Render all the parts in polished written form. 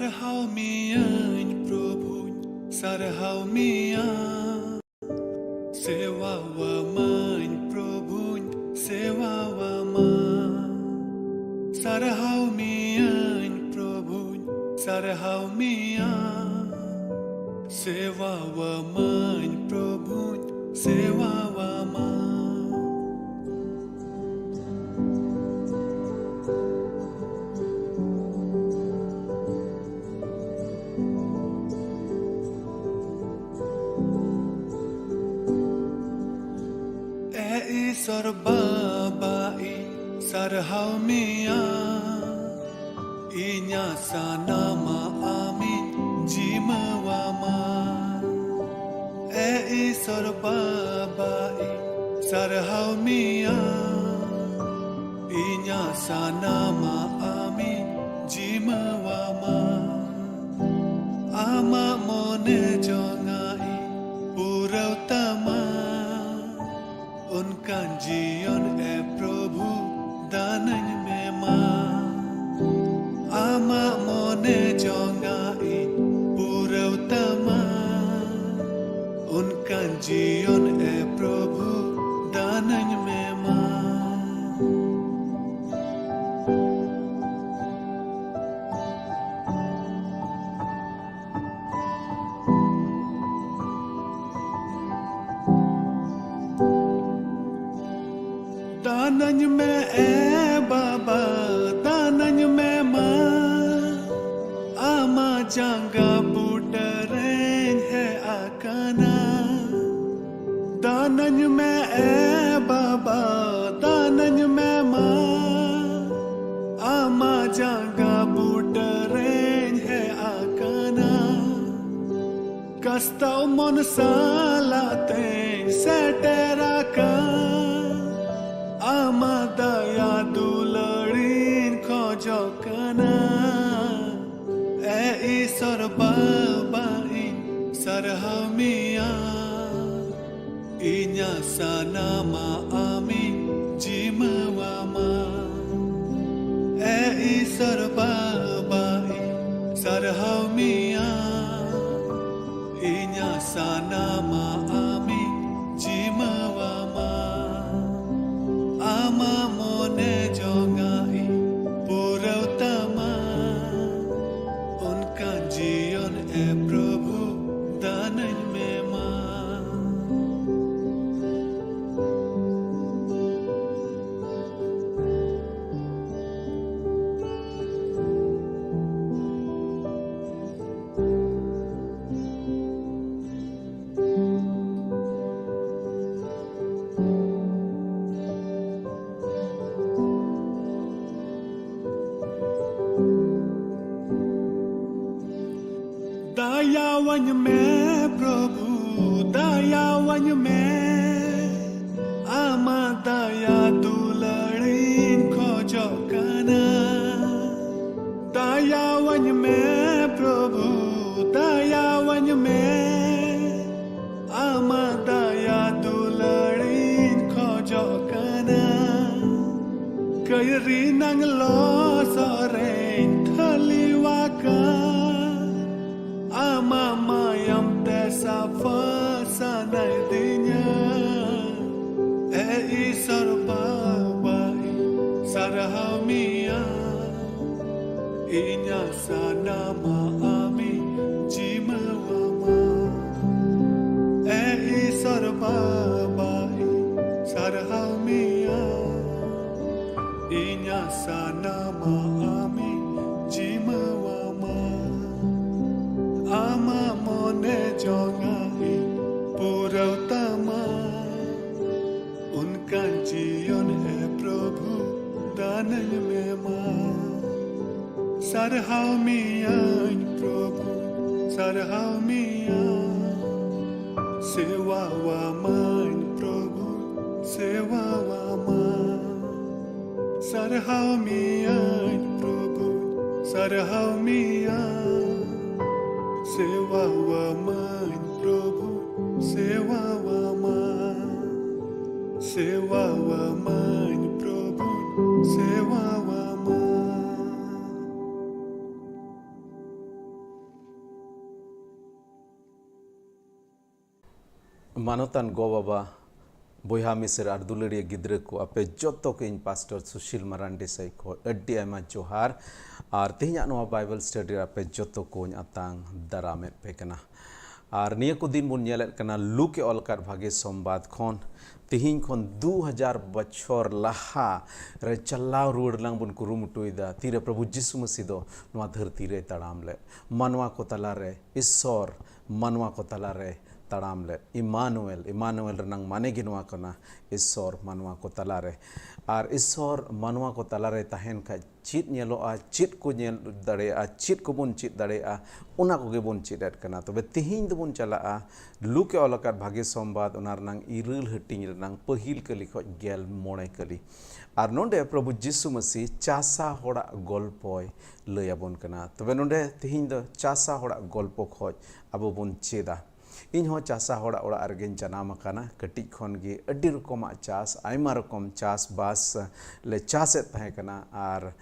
Sarhau mian Prabhu, sarhau mian Sewa wa man Prabhu, sewa wa man Sarhau mian Prabhu, sarhau mian Sewa wa man Prabhu, sewa wa man Sorbabai sarhau mian inya sanama amin jimawama sorbabai sarhau mian inya sanama amin jimawama ama mone jongai purautama उनका जीवन है प्रभु दानन में मां आमा मोने जोंगाई पूरा उत्तमा उनका जीवन है प्रभु दानन में मां दानन में बाबा दानन में मां आमा जंगा बुटरें है आकाना दानन में बाबा दानन में मां आमा जंगा बुटरें है आकाना कस्ताव मन सालाते सेटेरा का Amadaya dularin kojokana isor babain sarhamia inya sanama amin jimawama isor babain sarhamia inya sanama amin jimawama ama mone jongai pura utama unka जीवन है प्रभु दानन में मां दयावन में प्रभु दयावन में आमा दया दुलड़ीन खोजो कना दयावन में प्रभु दयावन में आमा दया दुलड़ीन खोजो कना कैरी नंग लो Soren थलीवाका ama mayam desa fasana dinya isar babai sarhamia inya sanama ami jimawama isar babai sarhamia inya sanama ami jimawama ama mone jongai pura utama उनका जीवन है प्रभु दानन में मां सरहाव मियां प्रभु सरहाव मियां सेवा वा मान प्रभु सेवा वा मान सरहाव मियां प्रभु सरहाव मियां सेवा वा मान प्रभु सेवा वा मान सेवा वा मान प्रभु सेवा वा मान मानोतान गो बाबा बोहा मिसर और दुलड़िया गिद्र को आपे जोतो के इन पास्टर सुशील मरांडे सही को अड्डी आयमा जोहार और तेहना नोआ बाइबल स्टडी आपे जोतो को आतांग दारामेट पे कना और निया को दिन बुन नेलेट कना लुके अलकार भागे सोमबाद खन तिहिं खन 2000 बछर लाहा रे चलाव रुड़ लांग बुन कुरुमुटुइदा तीरे प्रभु जिसु मसीह दो नोआ धरती रे तड़ाम ले मनवा को तला रे ईश्वर मनवा को तला रे तड़ाम ले इमानुएल रंग माने गिनवा कना ईश्वर मनवा को तला रे और ईश्वर मनवा को तला रे तहन खा चित नेलोआ चित को नेल दड़ेआ चित को बुन चित दड़ेआ उना को गे बुन चित कना तबे तिहिं दो बुन चलाआ लुके अलकार भागे सोमबाद उना रंग इरुल हटिंग रंग पहिल कली खो गेल मोणे कली और नोंडे प्रभु जिसु मसीह चासा होड़ा गल्पय लयाबन कना तबे नोंडे तिहिं दो चासा होड़ा गल्प खोज अबो बुन चेदा इन हो चासा होड़ा ओड़ा अर्गेन जनाम काना कटी खन गे अड्डी रकम चास आयमा रकम चास बास ले चासे तहे कना और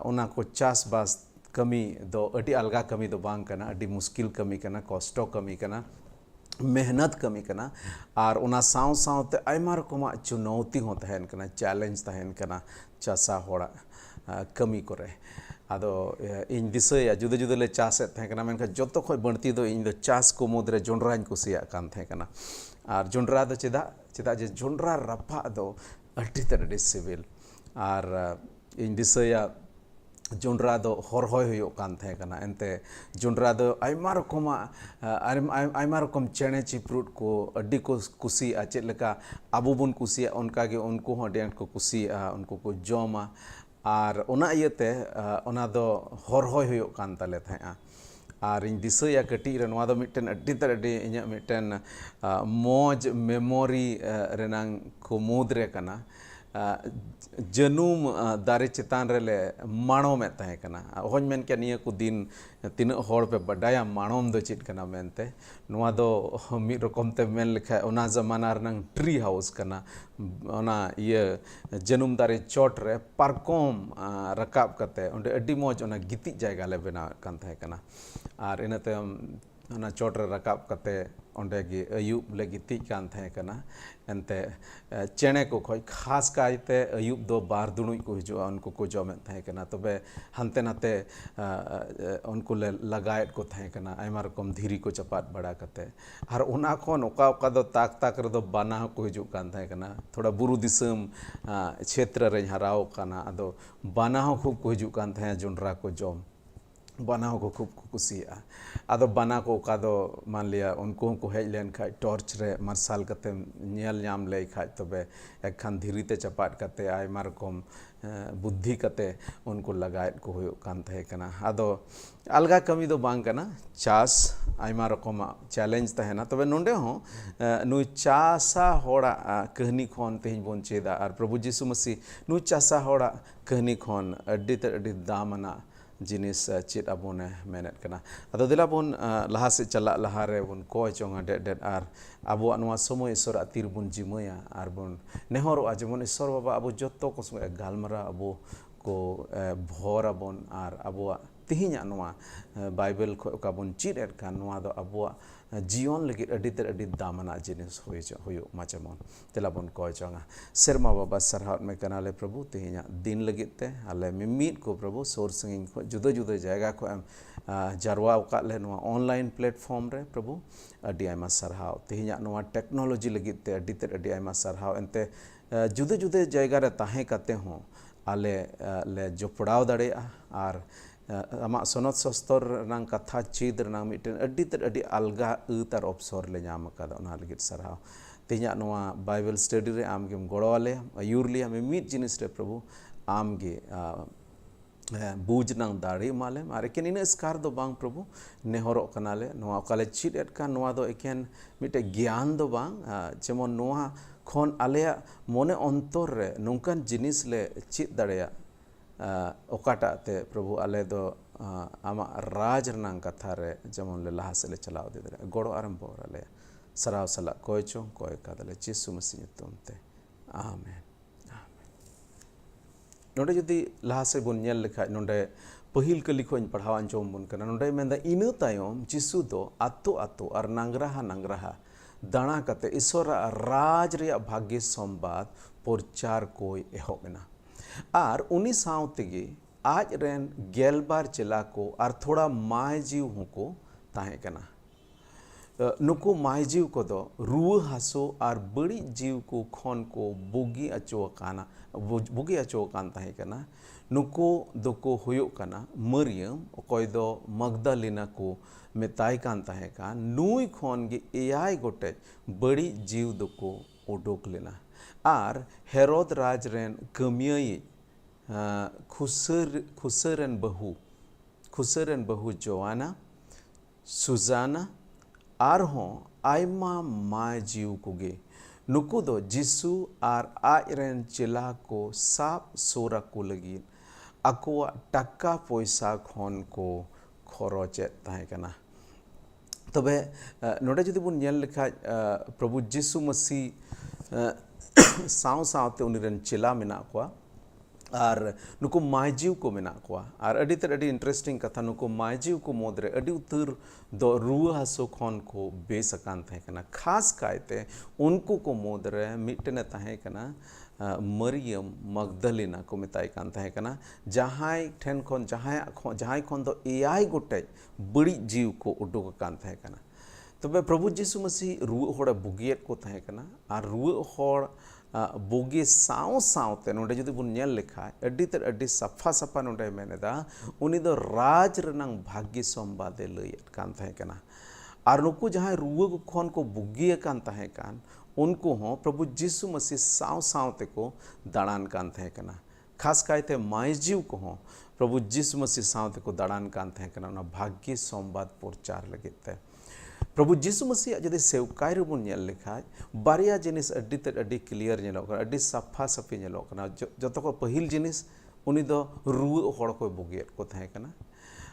उना को चास बास कमी दो अड्डी अलगा कमी दो बांग कना अड्डी मुश्किल कमी कना कष्टो कमी कना मेहनत कमी कना और उना साव सावते आयमा रकम चुनौती हो तहन कना चैलेंज तहन कना चासा होड़ा कमी करे आदो इन दिसया जुदा जुदा ले चास तहकना मेनखा जोतो खय बणती दो इन दो चास को मुद्रे जोंड्राñ कुसिया कान तहकना और जोंड्रा दो चेदा जे जोंड्रा रपा दो अड्डी तरडी सिविल और इन दिसया जोंड्रा दो हरहय हुयो कान तहकना एनते जोंड्रा दो आयमा रकम चेणे चिप्रुट को अड्डी को कुसिया चेद लेका आबो बुन कुसिया उनका गे उनको हो डेंट को कुसिया उनको को जोमा और उना इयते उना दो हरहय हुयो कान ताले थाया और इन दिसया कटी रे नोआ दो मिटन अड्डी तर अड्डी इnya मिटन मौज मेमोरी रेनांग को मुद्रे कना जनुम दारे चितान रेले माणो में तहे कना होज मेन के निया को दिन तीन होड़ पे बडाया माणोम दो चित कना मेनते नोआ दो मि रकम ते मेन लिखा उना जमाना रनंग ट्री हाउस कना उना ये जनुम दारे चोट रे पारकोम रकाब कते ओंडे अड्डी मौज उना गिति जायगा ले बना कान तहे कना और इनते उना चोट रे रकाब कते ओंडे गे अयुब ले गिति कान तहे कना एनते चेणे को खय खास कायते अयुब दो बार दुणुई को हिजुआ उनको को जमे तहे कना तबे हनते नाते उनको ले लगायत को तहे कना आयमा रकम धीरी को चपात बड़ा कते और उना खन ओका ओका दो ताक रे दो बाना को हिजु कान तहे कना थोड़ा बुरु दिसम क्षेत्र रे हराव कना अदो बाना खूब को हिजु कान तहे जोंड्रा को जम बना को खूब कुसिया आदो बना को का दो मान लिया उनको को हेज लेन खाय टॉर्च रे मार्शल कते नेल नाम ले खाय तबे एकखान धीरीते चपाट कते आयमा रकम बुद्धि कते उनको लगायत को हुयो कान तहे कना आदो अलगा कमी दो बांग कना चास आयमा रकम चैलेंज तहेना तबे नोंडे हो नु चासा होड़ा कहानी खन तेहिं बोन चेदा और प्रभु यीशु मसीह नु चासा होड़ा कहानी खन अड्डी दामना जिनिस चेत अबोने मेनेट कना अदो दिला बोन लहा से चला लहा रे बोन कोय चोंगा डेड आर अबो नोआ समय ईश्वर अतिर बोन जिमया आर बोन नेहरो आजमन ईश्वर बाबा अबो जत्तो को संगे गालमरा अबो को भोर अबोन आर अबो तिहिnya नोआ बाइबल को का बोन चित एट कान नोआ दो अबो जीवन लगी अड्डी दामना जिनिस हुयो माचमन तेला बोन कोय चोंगा सेरमा बाबा सरहात में कनाले प्रभु तिहिnya दिन लगिते आले मिमित को प्रभु सोर संगिंग को जुदा जुदा जायगा को जारवा का ले नोआ ऑनलाइन प्लेटफॉर्म रे प्रभु अड्डी आयमा सरहाव तिहिnya नोआ टेक्नोलॉजी लगिते अड्डी आयमा सरहाव एनते जुदा जुदा जायगा रे ताहे कते हो आले ले जोपड़ाव दड़े आर आमा सनत सस्तर रंग कथा चीद रंग मिटन अड्डी अलगा उतार अवसर ले नाम कादा ओना लगित सरहाव तिहिnya नोआ बाइबल स्टडी रे आम गेम गड़ोवाले आयुर लिया में मिट जिनिस रे प्रभु आम गे बूझ नंग दाड़ी माले मारे के इन स्कार दो बांग प्रभु नेहरो कनाले नोआ काले चित एट का नोआ दो एकेन मिटे ज्ञान दो बांग जेमन नोआ खन आलेया मोने अंतर रे नोंकान जिनिस ले चित दड़ेया ओकाटा ते प्रभु आले दो आमा राज रनांग कथा रे जेमन ले लहा से ले चलाव दे दे गड़ो आरंभ आले सराव सला कोय चो कोय कादले यीशु मसीह तुमते आमेन नोडे जुदी लहा से बुन नेल लेखा नोडे पहिल कली खोइन पढ़ाव अंजोम बुन कना नोडे मेंदा इना तायम यीशु दो आतो आतो और नांगराहा दाणा कते ईश्वर राज रे भाग्य संबाद प्रचार को एहबना और उनी सावतेगे आज रेन गेलबार चेला को और थोड़ा माय जीव होको ताहे कना नुकु माय जीव को दो रुआ हासो और बड़ी जीव को खन को बुगी अचोकान ताहे कना नुकु दोको हुयुक कना मरियम अकोय दो मगदलिना को मेताय कान ताहे का नुई खन गे एयाय गोटे बड़ी जीव दोको उडोक लेना और हेरोद राज रेन कमियाई खुसरन बहू जोआना सुजाना और आयमा माय जीव कोगे नुकु दो जिसु और आजरेन चेला को साप सोरा को लगी अकुआ टक्का पैसा खन को खरचेत ताहे कना तबे नोडे जुदी बुन नेल लेखा प्रभु जिसु मसीह साव सावते उनिरेन चेला मेना कोआ और नुकु मायजीव को मेना कोआ और अड़ी इंटरेस्टिंग कथा नुकु मायजीव को मोदरे अड़ी उतर दो रुआ हासो खन को बेसकान ताहे कना खास कायते उनको को मोदरे मिटने ताहे कना मरियम मगदलिना को मेताय कान ताहे कना जहाय ठेन खन जहाय खन दो एआई गोटे बड़ी जीव को उडुक कान ताहे कना तबे प्रभु जीसु मसीह रुआ होड़ बुगियत को ताहे कना और रुआ होड़ बोगे साव सावते नोडे जुदी बुन नेल लेखा अड्डी सफा सफा नोडे मेनेदा उनी दो राज रनंग भाग्य संबादे लयत कान ताहे कना और नुकु जहां रुआ को खन को बुगिय कान ताहे कान उनको हो प्रभु जीसु मसीह साव सावते को दाड़ान कान ताहे कना खास कायते मायजीव को हो प्रभु जीसु मसीह सावते को दाड़ान कान ताहे कना ना भाग्य संबाद प्रचार लगिते प्रभु जीसु मसीह जदि सेवकाय रेबुन नेल लेखा बारिया जिनिस अड्डी क्लियर नेलोक अड्डी सफा सफी नेलोक ना जतो को पहिल जिनिस उनी दो रुआ होड़ को बुगियत को थाहे कना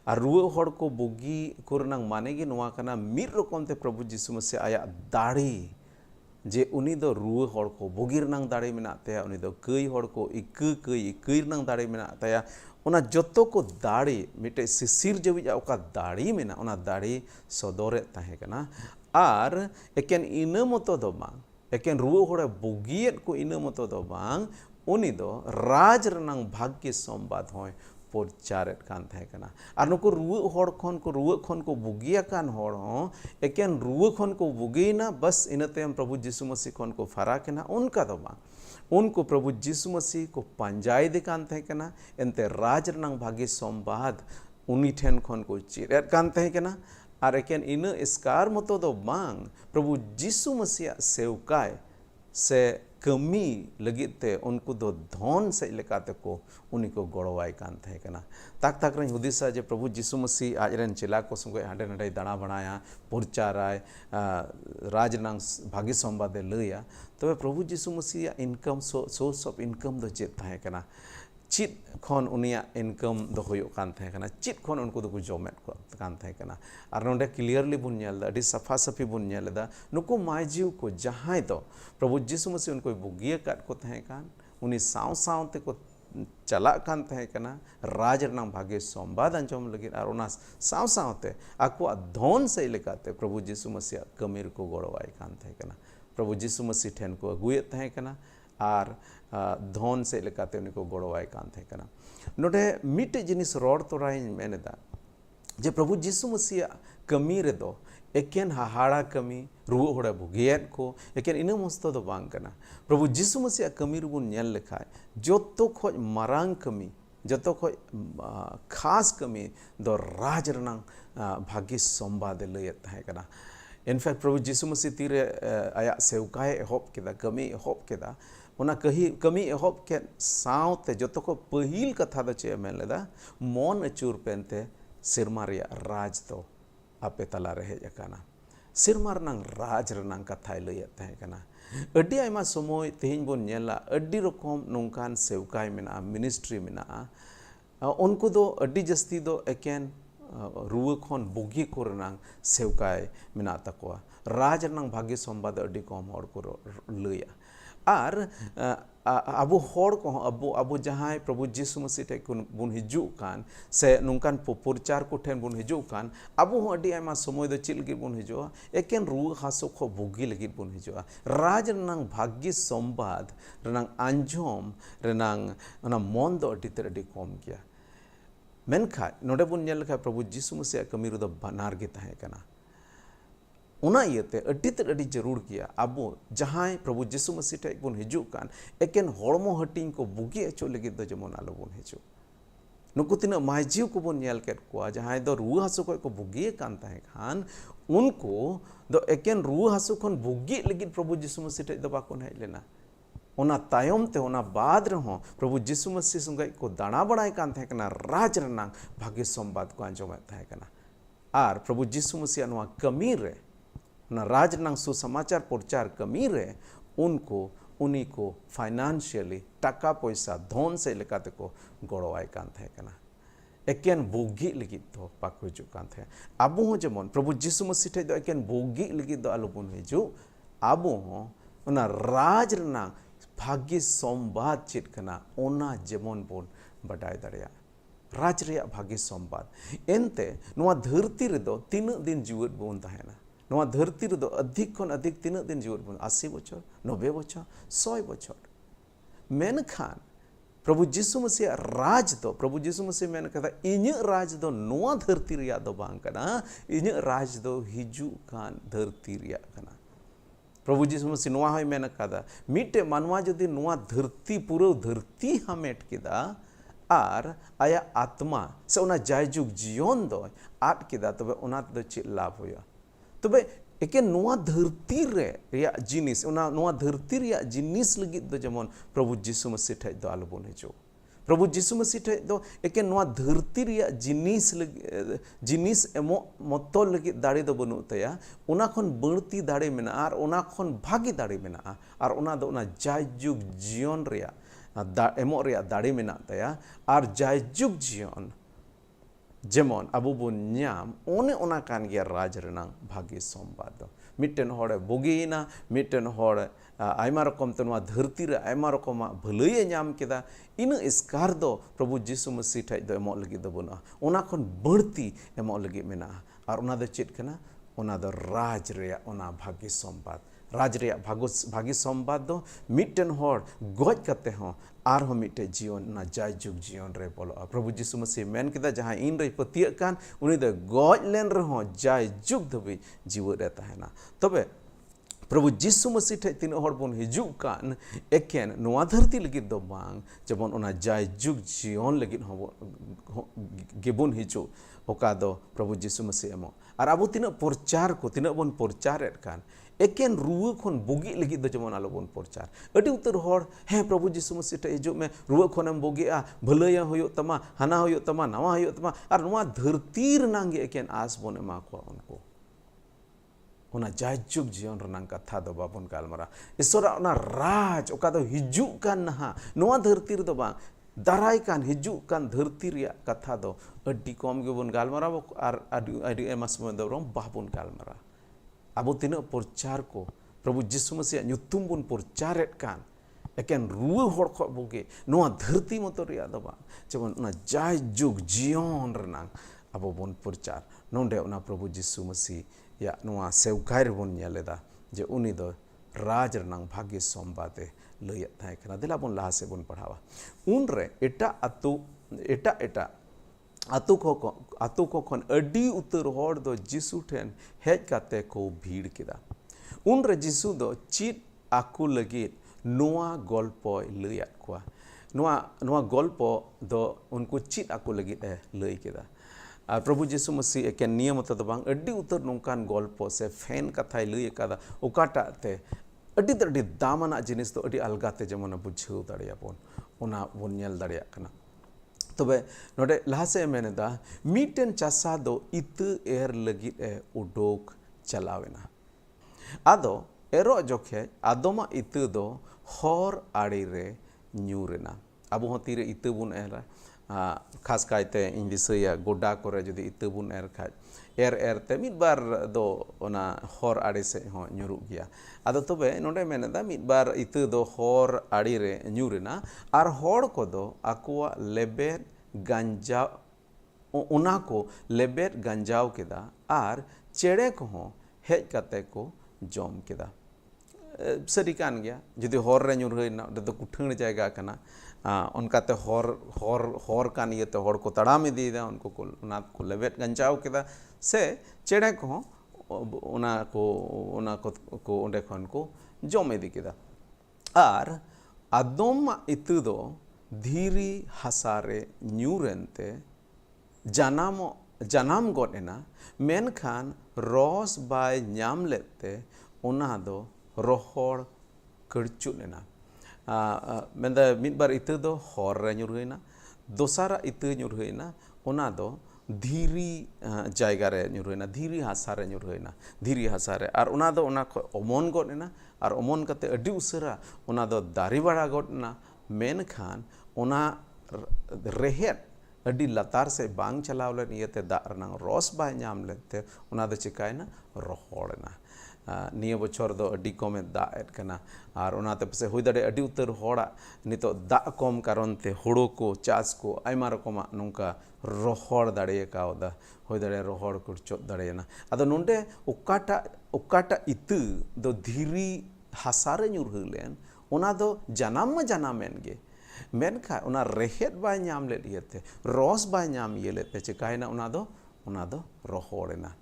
और रुआ होड़ को बुगी कोरनांग माने गे नोआ कना मिर रकम ते प्रभु जीसु मसीह आया दाड़ी जे उनी दो रुआ होड़ को बुगी रनांग दाड़ी मेना तया उनी दो कई होड़ को इकई रनांग दाड़ी मेना तया उना जतो को दाड़ी मिटे सिसिर जविजा ओका दाड़ी मेना उना दाड़ी सदोरे ताहे कना और एकेन इना मतो दो बांग एकेन रुआ होड़ बुगियत को इना मतो दो बांग उनी दो राज रनांग भाग्य संबाद होय प्रचारेत कान ताहे कना और नुको रुआ खन को बुगिया कान होड़ हो एकेन रुआ खन को बुगिना बस इनते प्रभु जीसु मसीह खन को फराकेना उनका दो बांग उनको प्रभु जीसु मसीह को पंजाय दे कान ताहे कना एनते राज रनांग भाग्य संबाद उनी ठेन खन को चिरेत कान ताहे कना और एकेन इना इसकार मतो दो बांग प्रभु जीसु मसीह सेवकाय से कमी लगिते उनको दो धन से लेकाते को उनी को गड़वाय कान ताहे कना ताक रही हुदिसा जे प्रभु जीसु मसीह आजरेन चेला को संगे हाडे नाडे दाणा बनाया प्रचाराय राजनांग भाग्य संबादे लया तबे प्रभु जीसु मसीह इनकम सोर्स ऑफ इनकम दो चेत ताहे कना चित खन उनिया इनकम दो होयो कान ताहे कना चित खन उनको दो जोमेट को कान ताहे कना और नोंडे क्लियरली बुन नेल दा अडी सफा सफी बुन नेल दा नुको मायजीव को जहां दो प्रभु जीसु मसीह उनको बुगिया काट को ताहे कान उनी साव सावते को चला कान ताहे कना राज रनांग भाग्य संबाद अंजम लगी और उना साव सावते आको धन से लेकाते प्रभु जीसु मसीह कमीर को गड़वाय कान ताहे कना प्रभु जीसु मसीह ठेन को अगुयत ताहे कना और धन से लेकाते उनको गड़वाय कान ताहे कना नोडे मिटे जिनिस रोड तोराई मेनेदा जे प्रभु जीसु मसीह कमी रे दो एकेन हाहाड़ा कमी रुआ होड़ा बुगियत को एकेन इना मस्तो दो बांग कना प्रभु जीसु मसीह कमी रुबुन नेल लेखाय जतो खोज मारांग कमी जतो खोज खास कमी दो राज रनांग भाग्य संबाद लयत ताहे कना इनफैक्ट प्रभु जीसु मसीह तीरे आया सेवकाय एहब केदा कमी एहब केदा उना कमी एहब के सावते जतो को पहिल कथा दो चे मेन लेदा मन अचूर पेनते सिरमा रिया राज दो आपे तला रहे जकाना सिरमा रनांग राज रनांग कथाय लयत ताहे कना अड्डी आयमा समय तेहिं बोन नेला अड्डी रकम नोंकान सेवकाय मेना मिनिस्ट्री मेना उनको दो अड्डी जस्ती दो एकेन रुआ खन बुगी को रनांग सेवकाय मेना तकवा राज रनांग भाग्य संबाद अड्डी कम होड़ को लया are abu hor ko abu jahai Prabu Jisu Masih tek bun hijuk kan se nungkan purchar ko ten bun hijuk kan abu ho adi aima somoy do chil git bun hijua eken ru haso ko bugi legit bun hijua raj renang bhaggi sombad renang anjom renang ona mon do adi ter adi kom gya menkha node bun nyel kha Prabu Jisu Masih kami ru do banar ge tahe kana उना इयते अड्डी ते अड्डी जरूर किया अब जहां प्रभु जिसु मसीह take बुन हिजु कान एकेन हड़मो हटिंग को बुगी अचो लगी दो जमन आलो बुन हिजु नुकु तिना माइजिव को बुन नेल केट को जहां दो रुआ हसु को बुगी कान ताहे खान उनको दो एकेन रुआ हसु खन बुगी लगी प्रभु जिसु मसीह टेक दो बाकोन हेज लेना उना तायम ते उना बाद रहो प्रभु जिसु मसीह संगे को दाना बनाय कान ताहे कना राज रनांग भाग्य संवाद को आंजो में ताहे कना आर प्रभु जिसु मसीह नवा कमी रे ना राज नंग सुसमाचार प्रचार कमी रे उनको उन्हीं को फाइनेंशियली टका पैसा धन से लेकाते को गड़वाई कान थे कना एकेन बुगी लगी तो पाको हिजु कान थे आबो हो जेमन प्रभु जिसु मसीह थे दो एकेन बुगी लगी दो आलो बुन हिजु आबो हो उना राज रना भाग्य संवाद चित कना ओना जेमन बोन बडाय दरिया राज रिया भाग्य संवाद एनते नुआ धरती रे दो 3 दिन जीवित बोन ताहेना नवा धरती रे दो अधिक खन अधिक 3 दिन जीवित बोन 80 बछर 90 बछर 100 बछर मेन खान प्रभु जिसु मसीह राज दो प्रभु जिसु मसीह मेन कथा इन्य राज दो नवा धरती रिया दो बांग कना इन्य राज दो हिजु कान धरती रिया कना प्रभु जिसु मसीह नवा होय मेन कदा मिटे मानवा जदि नवा धरती पूरा धरती हमेट किदा आर आया आत्मा से उना जायजुग जीवन दो आट किदा तबे उना दो ची लाभ होया तबे एके नवा धरती रे रिया जिनिस उना नवा धरती रिया जिनिस लगी दो जमन प्रभु जिसु मसीह ठे दो आलो बन हिजो प्रभु जिसु मसीह ठे दो एके नवा धरती रिया जिनिस एमो मतो लगी दाड़ी दो बनु तया उना खन बणती दाड़ी मेना आर उना खन भागी दाड़ी मेना आर उना दो उना जायजुग जीवन रिया एमो रिया दाड़ी मेना तया आर जायजुग जीवन जेमन अबो बुन न्याम ओने ओना कान गया राज रनांग भाग्य संवाद मिटेन होड़े बोगीना मिटेन होड़े आयमा रकम तनवा धरती रे आयमा रकम भलई न्याम केदा इन इसकार दो प्रभु जिसु मसीह ठै दो एमो लगी दो बना ओना खन बढ़ती एमो लगी मेना और ओना दो चेत कना ओना दो राज रे ओना भाग्य संवाद राज रे भाग्य संवाद दो मिटेन होड़ गज कते हो आर हो मिटे जीवन ना जायजुग जीवन रे बोलो प्रभु जिसु मसीह मेन केदा जहां इन रे पतिय कान उनी दो गज लेन रे हो जायजुग धबी जीवन रे ताहेना तबे प्रभु जिसु मसीह ठे तीन हड़ बन हिजुग कान एकेन नवा धरती लगी दो बांग जबन ओना जायजुग जीवन लगी हो गेबन हिजु ओका दो प्रभु जिसु मसीह एमो आर आबो तीन प्रचार को तीन बन प्रचार एट कान एकेन रुआ खन बुगी लगी दो जमन आलो बन प्रचार अडी उतर हड़ हे प्रभु जिसु मसीह ठे हिजु में रुआ खनम बुगिया भलया होयो तमा हाना होयो तमा नवा होयो तमा आर नवा धरती रनांगे एकेन आस बन एमा को उनको ओना जायजुग जीवन रनांग कथा दो बाबन गालमरा ईश्वरा ओना राज ओका दो हिजु कान नहा नवा धरती रे दो बा दाराय कान हिजु कान धरती रिया कथा दो अड्डी कम गे बन गालमरा आर अड्डी एमास में दो बाबन गालमरा अब तीन प्रचार को प्रभु जिसु मसीह नुतुम बन प्रचार कान एकेन रुआ हड़ ख बोगे नवा धरती मतो रिया दो बा जबन ओना जायजुग जीवन रनांग अब बन प्रचार नोंडे ओना प्रभु जिसु मसीह या नुआ सेवकाय रे बन नेलेदा जे उनी दो राज रनांग भाग्य संवादे लयत थाय कना दिला बन लाहा से बन पढ़ावा उन रे एटा आतु को खन अडी उतर हड़ दो जिसु ठेन हेज काते को भीड़ केदा उन रे जिसु दो चित आकु लगी नोआ गल्प लयत कोआ नोआ गल्प दो उनको चित आकु लगी लय केदा प्रभु जिसु मसीह एकेन नियम तो बांग अड्डी उतर नोंकान गल्प से फैन कथाय लय कादा ओकाटा ते अड्डी दामाना जिनिस तो अड्डी अलगाते जमन बुझाव दाड़िया बोन ओना बोन नेल दाड़िया कना तबे नोडे लहासे मेनेदा मीटेन चासा दो इत एर लगी उडोक चलावेना आदो एरो जोखे आदोमा इत दो हर आड़ी रे न्यूरेना अब हो तीरे इत बुन एरा खास कायते इन दिसया गोडा करे जदि इत बुन एर खाय te mid bar do ona hor adi se ho nyuruk gya ado tobe nonde meneda mid bar itu do hor adi re nyurina ar hor ko do akua lebet ganja ona ko lebet ganjau keda ar chere ko ho hej kate ko jom keda sari kan gya jodi hor re nyur hoina do kuthang jayga kana onkate hor kan iye te hor ko tadam idi da unko ko ona ko lebet ganjau keda se chere ko ona ko onde khon ko jom idi keda ar adom itu do dhiri hasare nyurente janam got ena menkhan ros by nyam lette ona do rohor kercut ena menda midbar itu do hor re nyurhuina dosara itu nyurhuina ona do dhiri jayga re nyurhuina dhiri hasa re nyurhuina dhiri hasa re ar ona do ona omon got ena ar omon kate adi usara ona do dari bara got na menkhan ona rehet adi latar se bang chalaw len iyete da rnang ros ba nyam lete ona do chikaina rohorna niya bochor do adi kome da et kana ar ona te pase hui dare adi utar hora nito da kom karon te huru ko chas ko aima rokoma nungka rohor dare ka oda hui dare rohor ko chot dare na ado nonde ukata itu do dhiri hasare nyur hulen ona do janamen ge menkha ona rehet ba nyam le yete ros ba nyam yelete chikaina ona do rohorena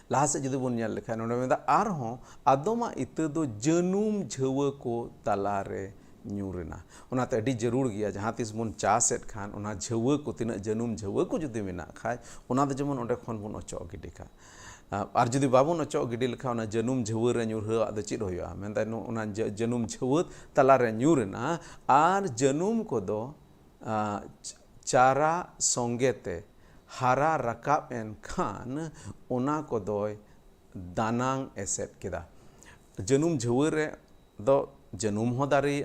lahase judi bun nyal lekhan ona meda arho adoma itu do janum jhawa ko talare nyurena ona te adi jarur gya jahan tis bun chaset khan ona jhawa ko tina janum jhawa ko judi mena khai ona do jemon onde khon bun ochok gidika ar judi babun ochok gidi lekha ona janum jhawa re nyur ha ado chid hoya menda ona janum jhawa talare nyurena ar janum ko do cara songete hara rakap en khan ona ko doy danang eset keda janum jhawre do janum ho dari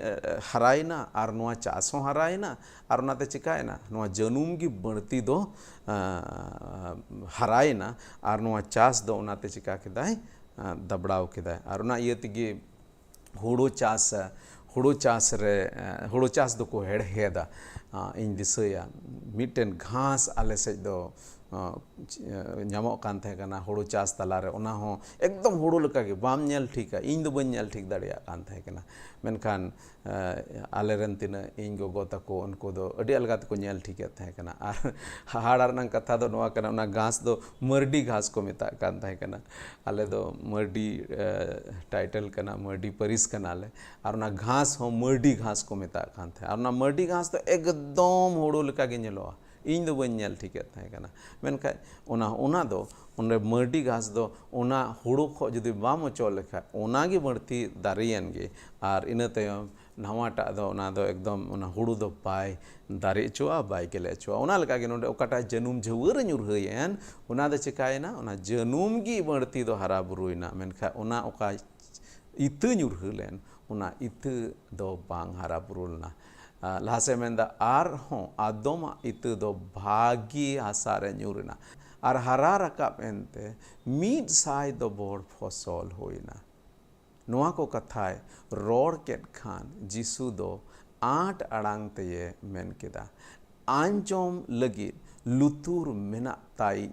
haraina ar noa chas ho haraina ar onate chikaina noa janum gi barti do haraina ar noa chas do onate chika kedai dabdaw kedai ar ona iye tigi huru chas do ko heda इन दिसया मिटेन घास आले से दो nyamok kan the kana huru chas talare ona ho ekdom huru leka ge bam nyel thika in do ban nyel thik daria kan the kana menkhan aleren tina in gogo tako unko do adi alga ko nyel thik the kana ar hahadar nang katha do noa kana ona ghas do mardi ghas ko meta kan the kana ale do mardi title kana mardi paris kana le ar ona ghas ho mardi ghas ko meta kan the ar ona mardi ghas to ekdom huru leka ge nyeloa इन दो बन nyel ठीक है kana Maneka ona do onde mardi ghas do ona huru kho jodi bam ochol lekha ona gi barti dariyan ge ar ina tayom nawata do ona do ekdom ona huru do pai dari chua bai kele chua ona leka ge nonde okata janum jhawur nyur hoyen ona do chikaina ona janum gi barti do hara buruina menka ona oka itu nyur hulen ona itu do bang hara burulna lahase menda ar ho adoma itu do bhagi hasare nyurina ar hara rakap ente mid sai do bor fosol hoina noa ko kathai ror ket khan jisu do 8 arang te men keda anjom lagi lutur mena tai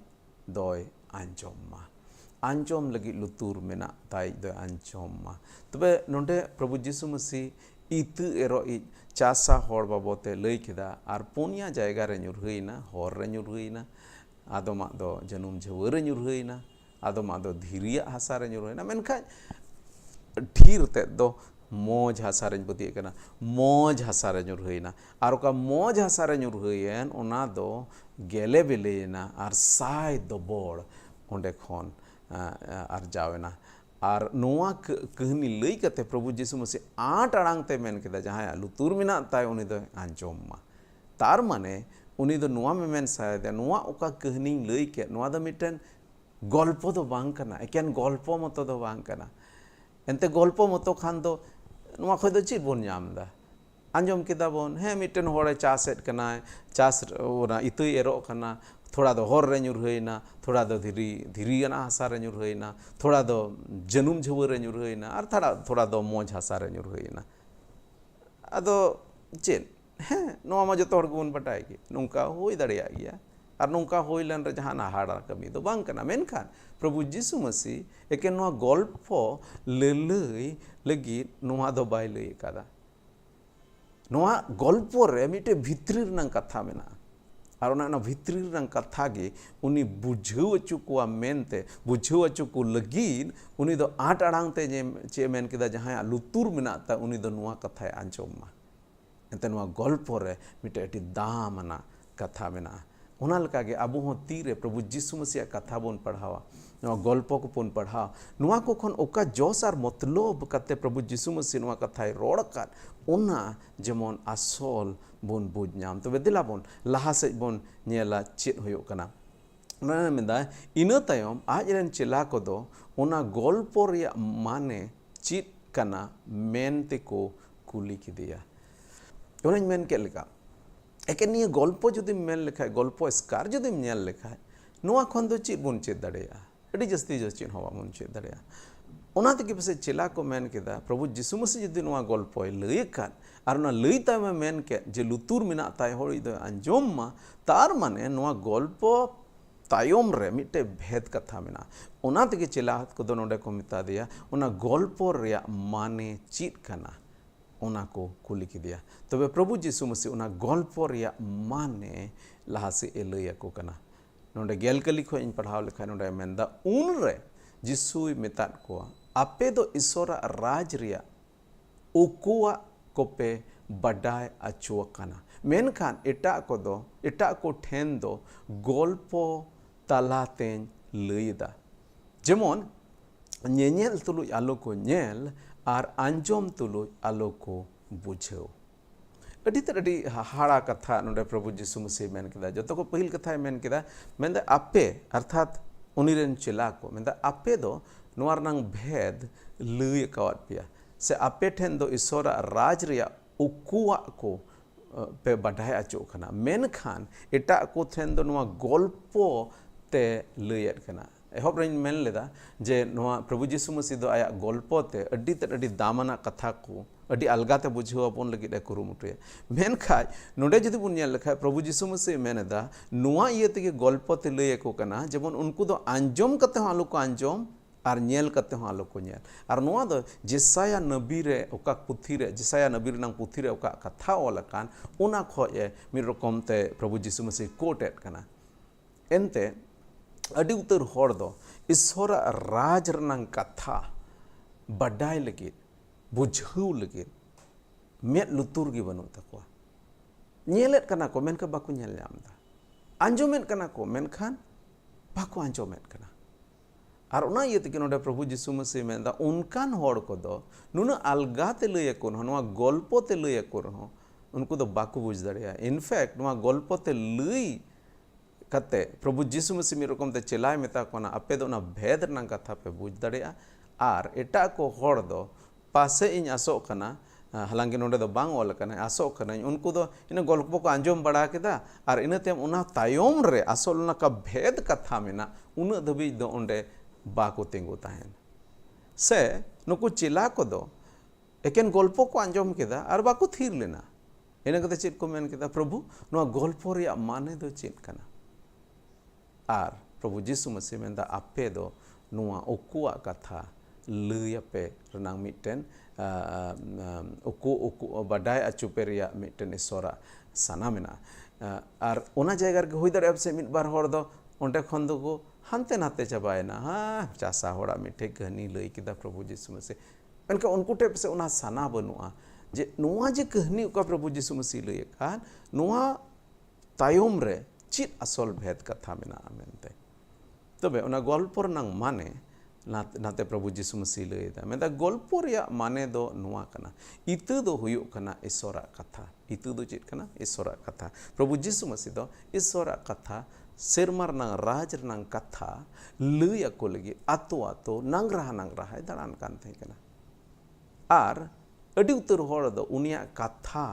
doi anjom ma anjom lagi lutur mena tai doi anjom ma tobe nonde prabhu jisu masi itu eroi chasa hor babote lei keda ar punya jayga re nyur huina hor re nyur huina adoma do janum jhawre nyur huina adoma do dhiriya hasa re nyur huina menkha dhir te do moj hasa re boti kana moj hasa re nyur huina ar oka moj hasa re nyur huien ona do gele belena ar sai do bor onde khon ar jawena ar noa kahani lei kate prabhu jisu masi 8 arang te men keda jaha lutur mena tai uni do anjom ma tar mane uni do noa me men sa de noa oka kahani lei ke noa do miten golpo do bang kana eken golpo moto do bang kana ente golpo moto khan do noa khoi do chit bon nyam da anjom keda bon he miten hore chaset kana chas ona itui ero kana थोड़ा दो हर रे ᱧᱩᱨᱦᱟᱹᱭᱱᱟ, थोड़ा दो धीरी हासा रे ᱧᱩᱨᱦᱟᱹᱭᱱᱟ, थोड़ा दो जनुम झुवर रे ᱧᱩᱨᱦᱟᱹᱭᱱᱟ और थोड़ा दो मौज हासा रे ᱧᱩᱨᱦᱟᱹᱭᱱᱟ। अदो चेन हाँ नोआ मा जतो हर गुबुन बटाय गे नोंका होई दाड़ेया गया और नोंका होई लन रे जहां हाड़ा कमी दो बांग कना मेनखान प्रभु जीसु मसीह एके नोआ गल्प ललई लगी नोआ दो बाय लई कादा नोआ गल्प रे मिटे भित्री रनang कथा मेना और उना भित्री रनang कथा गे उनी बुझाव अचुकुआ मेनते बुझाव अचुकु लगिन उनी दो आट अड़ांग ते चे मेन केदा जहां लुतुर मेना ता उनी दो नोआ कथा आंजोमा एते नोआ गल्प रे मिटे एटी दामना कथा मेना उना लका गे अबु हो तीरे प्रभु जीसु मसीह कथा बोन पढ़ावा नोआ गल्प को बोन पढ़ाव नोआ को खन ओका जोस और मतलब कते प्रभु जीसु मसीह नोआ कथाय रोड़ कान उना जेमन आसल बोन बुझ नाम तो दिला बोन लहा से बोन नेला चेत होयो कना उना मेदा इना तायम आज रेन चेला को दो उना गल्प रिया माने चेत कना मेनते को कुली किदिया उना मेन के लेका एके निये गल्प जुदि मेन लेखा गल्प स्कार जुदि नेल लेखा नोआ खन दो चेत बोन चेत दाड़ेया अडी जस्ती चेत हवा बोन चेत दाड़ेया उना तके पसे चेला को मेन केदा प्रभु जीसु मसीह जुदि नोआ गल्प लई कान और ना लई ताय में मेन के जे लुतुर मेना ताय होई दो अंजोम मा तार माने नोआ गल्प तायम रे मिटे भेद कथा मेना उना तके चेला को दो नोडे को मिता दिया उना गल्प रिया माने चीत कना उना को कुली किदिया तबे प्रभु जीसु मसीह उना गल्प रिया माने लहा से ए लई को कना नोडे गेल कली खो इन पढ़ाव लेखा नोडे मेनदा उन रे जीसु मेता को आपे दो ईश्वरा राज रिया उकुआ कोपे बडाय अचुअकाना मेनखान एटा को ठेन दो गल्प तालातें लईदा जेमन नेनेल तुलुज आलो को नेल और आंजोम तुलुज आलो को बुझाव अड़ी हाड़ा कथा नोडे प्रभु जीसु मसीह मेन केदा जतो को पहिल कथा मेन केदा मेनदा आपे अर्थात उनीरेन चेला को मेनदा आपे दो नोआर नंग भेद लई कवात पिया से आपे ठेन दो ईश्वर राज रिया उकुआ को पे बढ़ाय अचो कना मेनखान एटा को ठेन दो नोआ गल्पो ते लईयत कना एहब रेन मेन लेदा जे नोआ प्रभु जीसु मसीह दो आया गल्पो ते अड्डी दामना कथा को अड्डी अलगाते बुझाव बोन लगी दे कुरुमुटे मेनखाय नोडे जदि बुन नेल लेखा प्रभु जीसु मसीह मेनदा नोआ इये तेगे गल्पो ते लई को कना जेमन उनको दो आंजोम कते हो आलो को आंजोम और नेल कते हो आलो को नेल और नोआ दो जेसाया नबी रे ओका पुथी रे जेसाया नबी रे नंग पुथी रे ओका कथा ओलकान उना खोए मिर रकम ते प्रभु जीसु मसीह कोटेट कना एनते अड़ी उतर होड़ दो ईश्वर राज रनंग कथा बडाय लगी बुझाव लगी मेद लुतुर गी बनु तकवा नेलेत कना को मेनका बाकु नेल ᱧᱟᱢदा आंजोमेत कना को मेनखान बाकु आंजोमेत कना और उना ये तक नोडे प्रभु जीसु मसीह मेनदा उनकान होड़ को दो नुना अलगाते लई को नोआ गल्पो ते लई को रहो उनको दो बाकु बुझ दड़िया इनफैक्ट नोआ गल्पो ते लई कते प्रभु जीसु मसीह मी रकम ते चेलाय मेता कोना आपे दो ना भेद रनंग कथा पे बुझ दड़िया और एटा को होड़ दो पासे इन आसो कना हालांकि नोडे दो बांग ओल कना आसो कना उनको दो इन गल्प को आंजोम बड़ा केदा और इन तेम उना तायम रे आसल ना का भेद कथा मेना उना धबी दो ओंडे बाको तेंगो ताहेन से नुकु चेला को दो एकेन गल्प को आंजोम केदा और बाको थीर लेना इन कते चेत को मेन केदा प्रभु नो गल्प रिया माने दो चेत कना और प्रभु जीसु मसीह मेनदा आपे दो नुआ उकुआ कथा लई पे रनांग मिटेन उकु बडाय अचुपे रिया मिटेन ईश्वरा साना मेना और ओना जायगा रे होई दाड़े से मिट बार होड़ दो ओंडे खन दो को हानते नाते चाबायना हाँ चासा होड़ा मिठे कहनी लई किदा प्रभु जीसु मसीह एनका उनको टेप से ओना साना बनुआ जे नुआ जे कहनी उका प्रभु जीसु मसीह लई कान नुआ तायम रे चित असल भेद कथा मेना मेनते तबे ओना गल्प रनंग माने नाते प्रभु जीसु मसीह लईदा मेदा गल्प रिया माने दो नुआ कना इतु दो हुयो कना ईश्वरा कथा इतु दो चित कना ईश्वरा कथा प्रभु जीसु मसीह दो ईश्वरा कथा सेरमार नंग राज रनंग कथा लई को लगी आतो आतो नंग रहा दाड़ान कान थे कना और अडी उतर होड़ दो उनिया कथा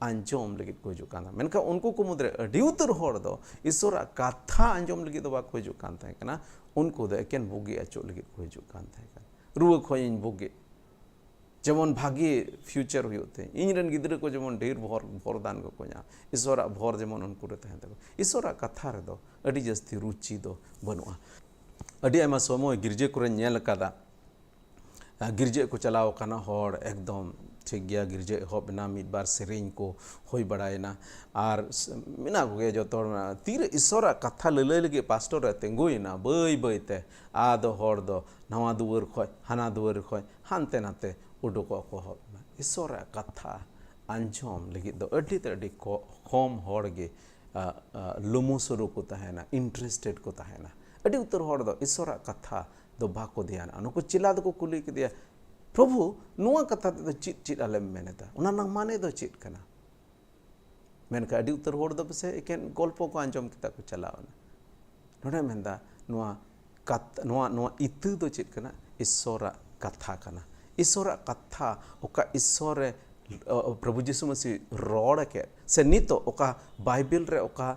anjom lagi ko hijuk kan menka unku ko mudre adi utar hor do isora katha anjom lagi do ba ko hijuk kan tahe kana unku do eken bugi acho lagi ko hijuk kan tahe kan ruwa khoyin bugi যেমন ভাগে future হইতে ইঞ্জরেন গিদ্রে কো যেমন ঢের ভরদান কো কোয়া ঈশ্বরা ভর যেমন উনকুরে তাহেন তাকো ঈশ্বরা কথা রে দো আডি জাস্তি রুচি দো বনুয়া আডি আইমা সময় गिरजे করে নেল কাদা गिरजे को चलाव काना हर एकदम ठीक गया गिरजे हबना मिद बार सेरेñ को होई बड़ायना और मिना को जो तोर तीर ईश्वरा कथा ललय लगे पास्टर तेंगुइना बई बईते आदो हर दो नवा दुवर खय हाना दुवर खय हानते नाते उडुको को हबना ईश्वरा कथा आंजम लगी दो अड्डी ते अड्डी कम हर गे लुमुसुरु को तहेना इंटरेस्टेड को तहेना अड्डी उतर हर दो ईश्वरा कथा दो बाको ध्यान अनुको चिल्ला दो को कुली के दिया प्रभु नुआ कथा तो चिट चिट आले मेनेता उना नंग माने दो चिट कना मेनका अडी उतर होड़ दो बसे एकेन गल्प को आंजम किता को चलावना नोडे मेंदा नुआ इतु दो चिट कना ईश्वरा कथा कना ईश्वरा कथा ओका ईश्वरे प्रभु यीशु मसीह रोड के से नितो ओका बाइबल रे ओका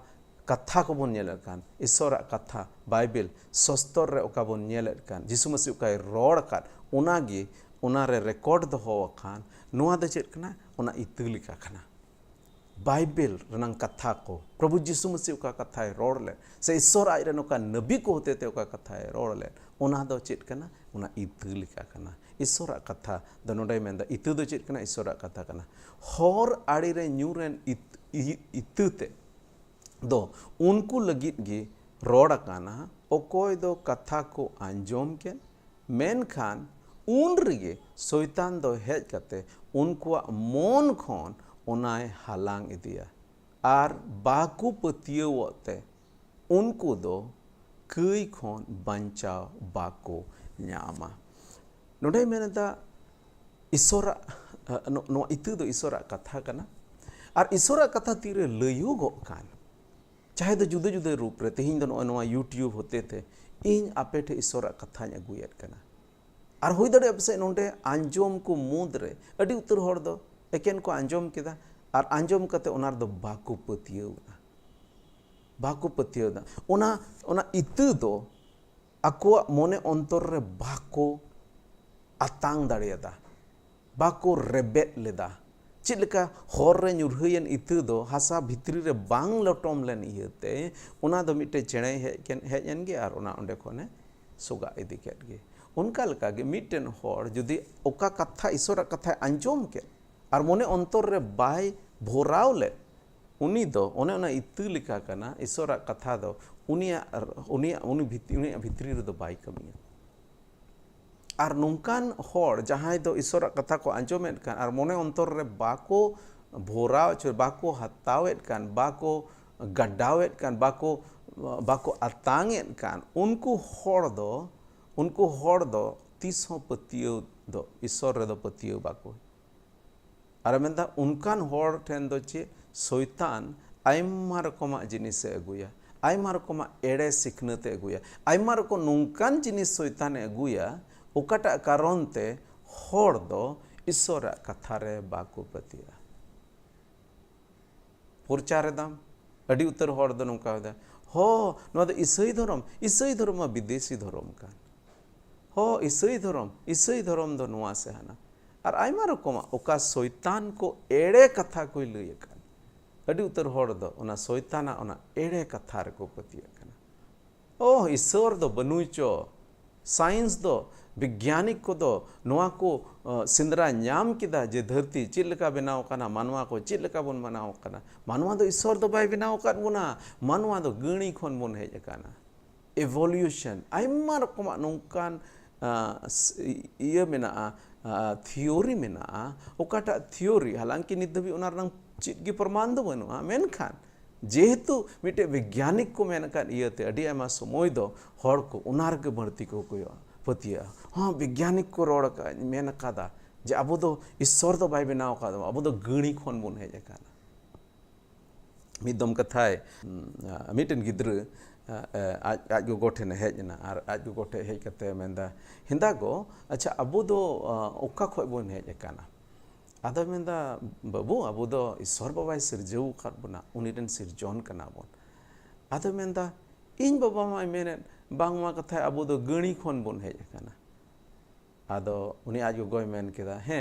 कथा को बन नेल कान ईश्वरा कथा बाइबल सस्तर रे ओका बन नेल कान यीशु मसीह ओका रोड कान उनागी उनारे रिकॉर्ड दो हो कान नुआ दो चेत कना उना इतुलिका कना बाइबल रनंग कथा को प्रभु यीशु मसीह ओका कथा रोड ले से ईश्वर आइ रे ओका नबी को होते ते ओका कथा रोड ले उना दो चेत कना उना इतुलिका कना ईश्वरा कथा द नोडे मेंदा इतु दो चेत कना ईश्वरा कथा कना हर आड़ी रे न्यूरेन इतुते दो उनको लगित गे रोड काना ओकोय दो कथा को आंजोम के मेन खान उन रिगे शैतान दो हेज कते उनको मन खन ओनाय हालांग इदिया आर बाकु पतियोते उनको दो कई खन बंचाव बाको न्यामा नोडे मेनदा ईश्वरा नो इतु दो ईश्वरा कथा कना आर ईश्वरा कथा तीरे लयुगो कान चाहे तो जुदे जुदे रूप रे तेहिं दो नोआ यूट्यूब होते थे इन आपे ठे ईश्वरा कथा अगुयेद कना और हुई दड़े अपसे नोंडे आंजोम को मुद रे अडी उतर हर दो एकेन को आंजोम केदा और आंजोम कते ओनार दो बाकु पतियोदा ओना इतु दो अको मोने अंतर रे बाको अतांग दड़ेदा बाको रेबेट लेदा चिलका हर रे ᱧᱩᱨᱦᱟᱹᱭᱮᱱ इतु दो हासा भितरी रे बांग लटोम लेन इयते ओना दो मिटे चेणे हेजन गे और ओना ओंडे खने सुगा इदि केद गे उनका लका गे मिटेन हर जुदी ओका कथा ईश्वरा कथा आंजोम के और मोने अंतर रे बाय भोराव ले उनी दो ओने ओना इतु लिका कना ईश्वरा कथा दो उनी भितरी रे दो बाय कमिया और नौकान हर जहां दो ईश्वर कथा को आंजोमेद कान और मोने अंतर रे बाको भोराव बाको हतावेद कान बाको गड्डावेद कान बाको अतांगेद कान उनको हर दो तीसों पतियो दो ईश्वर रे दो पतियो बाको और मेंदा उनकान हर ठेन दो चे शैतान आयमा रकमा जिनिस अगुया आयमा रकमा एड़े सिखनते अगुया आयमा रकम नौकान जिनिस शैतान अगुया ओकाटा कारण ते हर दो ईश्वरा कथा रे बाको पतिया पुरचार दाम अडी उतर हर दो नौका हो नो दो ईसाई धर्म विदेशी धर्म कान हो ईसाई धर्म दो नुआ से हाना और आयमा रकम ओका शैतान को एड़े कथा को लय कान अडी उतर हर दो ओना शैताना ओना एड़े कथा रे को पतिया काना ओ ईश्वर दो बनुचो साइंस दो विज्ञानिक को दो नोआ को सिंदरा न्याम किदा जे धरती चिलका बनाव काना मानवा को चिलका बन बनाव काना मानवा दो ईश्वर दो बाय बनाव कान बुना मानवा दो गणी खन बन हेज काना एवोल्यूशन आयमा रकम नौकान इया मेना थियोरी मेना ओकाटा थियोरी हालांकि नित भी ओनार नंग चित की प्रमाण दो बनुआ मेनखान जेहेतु मिटे वैज्ञानिक को मेनकान इयते अडी आयमा समय दो हर को उनार के बढ़ती को पतिया हाँ वैज्ञानिक को रोड का मेन कादा जे अब दो ईश्वर दो बाय बनाव का अब दो गणी खन बन हेज काना मिदम कथाय मिटन गिद्र आज गो गोठे हेजना और आज गो गोठे हेज कते मेंदा हिंदा गो अच्छा अब दो ओका खय बन हेज काना आदा मेंदा बाबू अबो दो ईश्वर बाबा सिरजौ खाद बना उनिरेन सिरजन कना बोन आदा मेंदा इन बाबा माय मेने बांगमा कथा अबो दो गणी खन बोन हेज कना आदो उनी आज गोय मेन केदा हे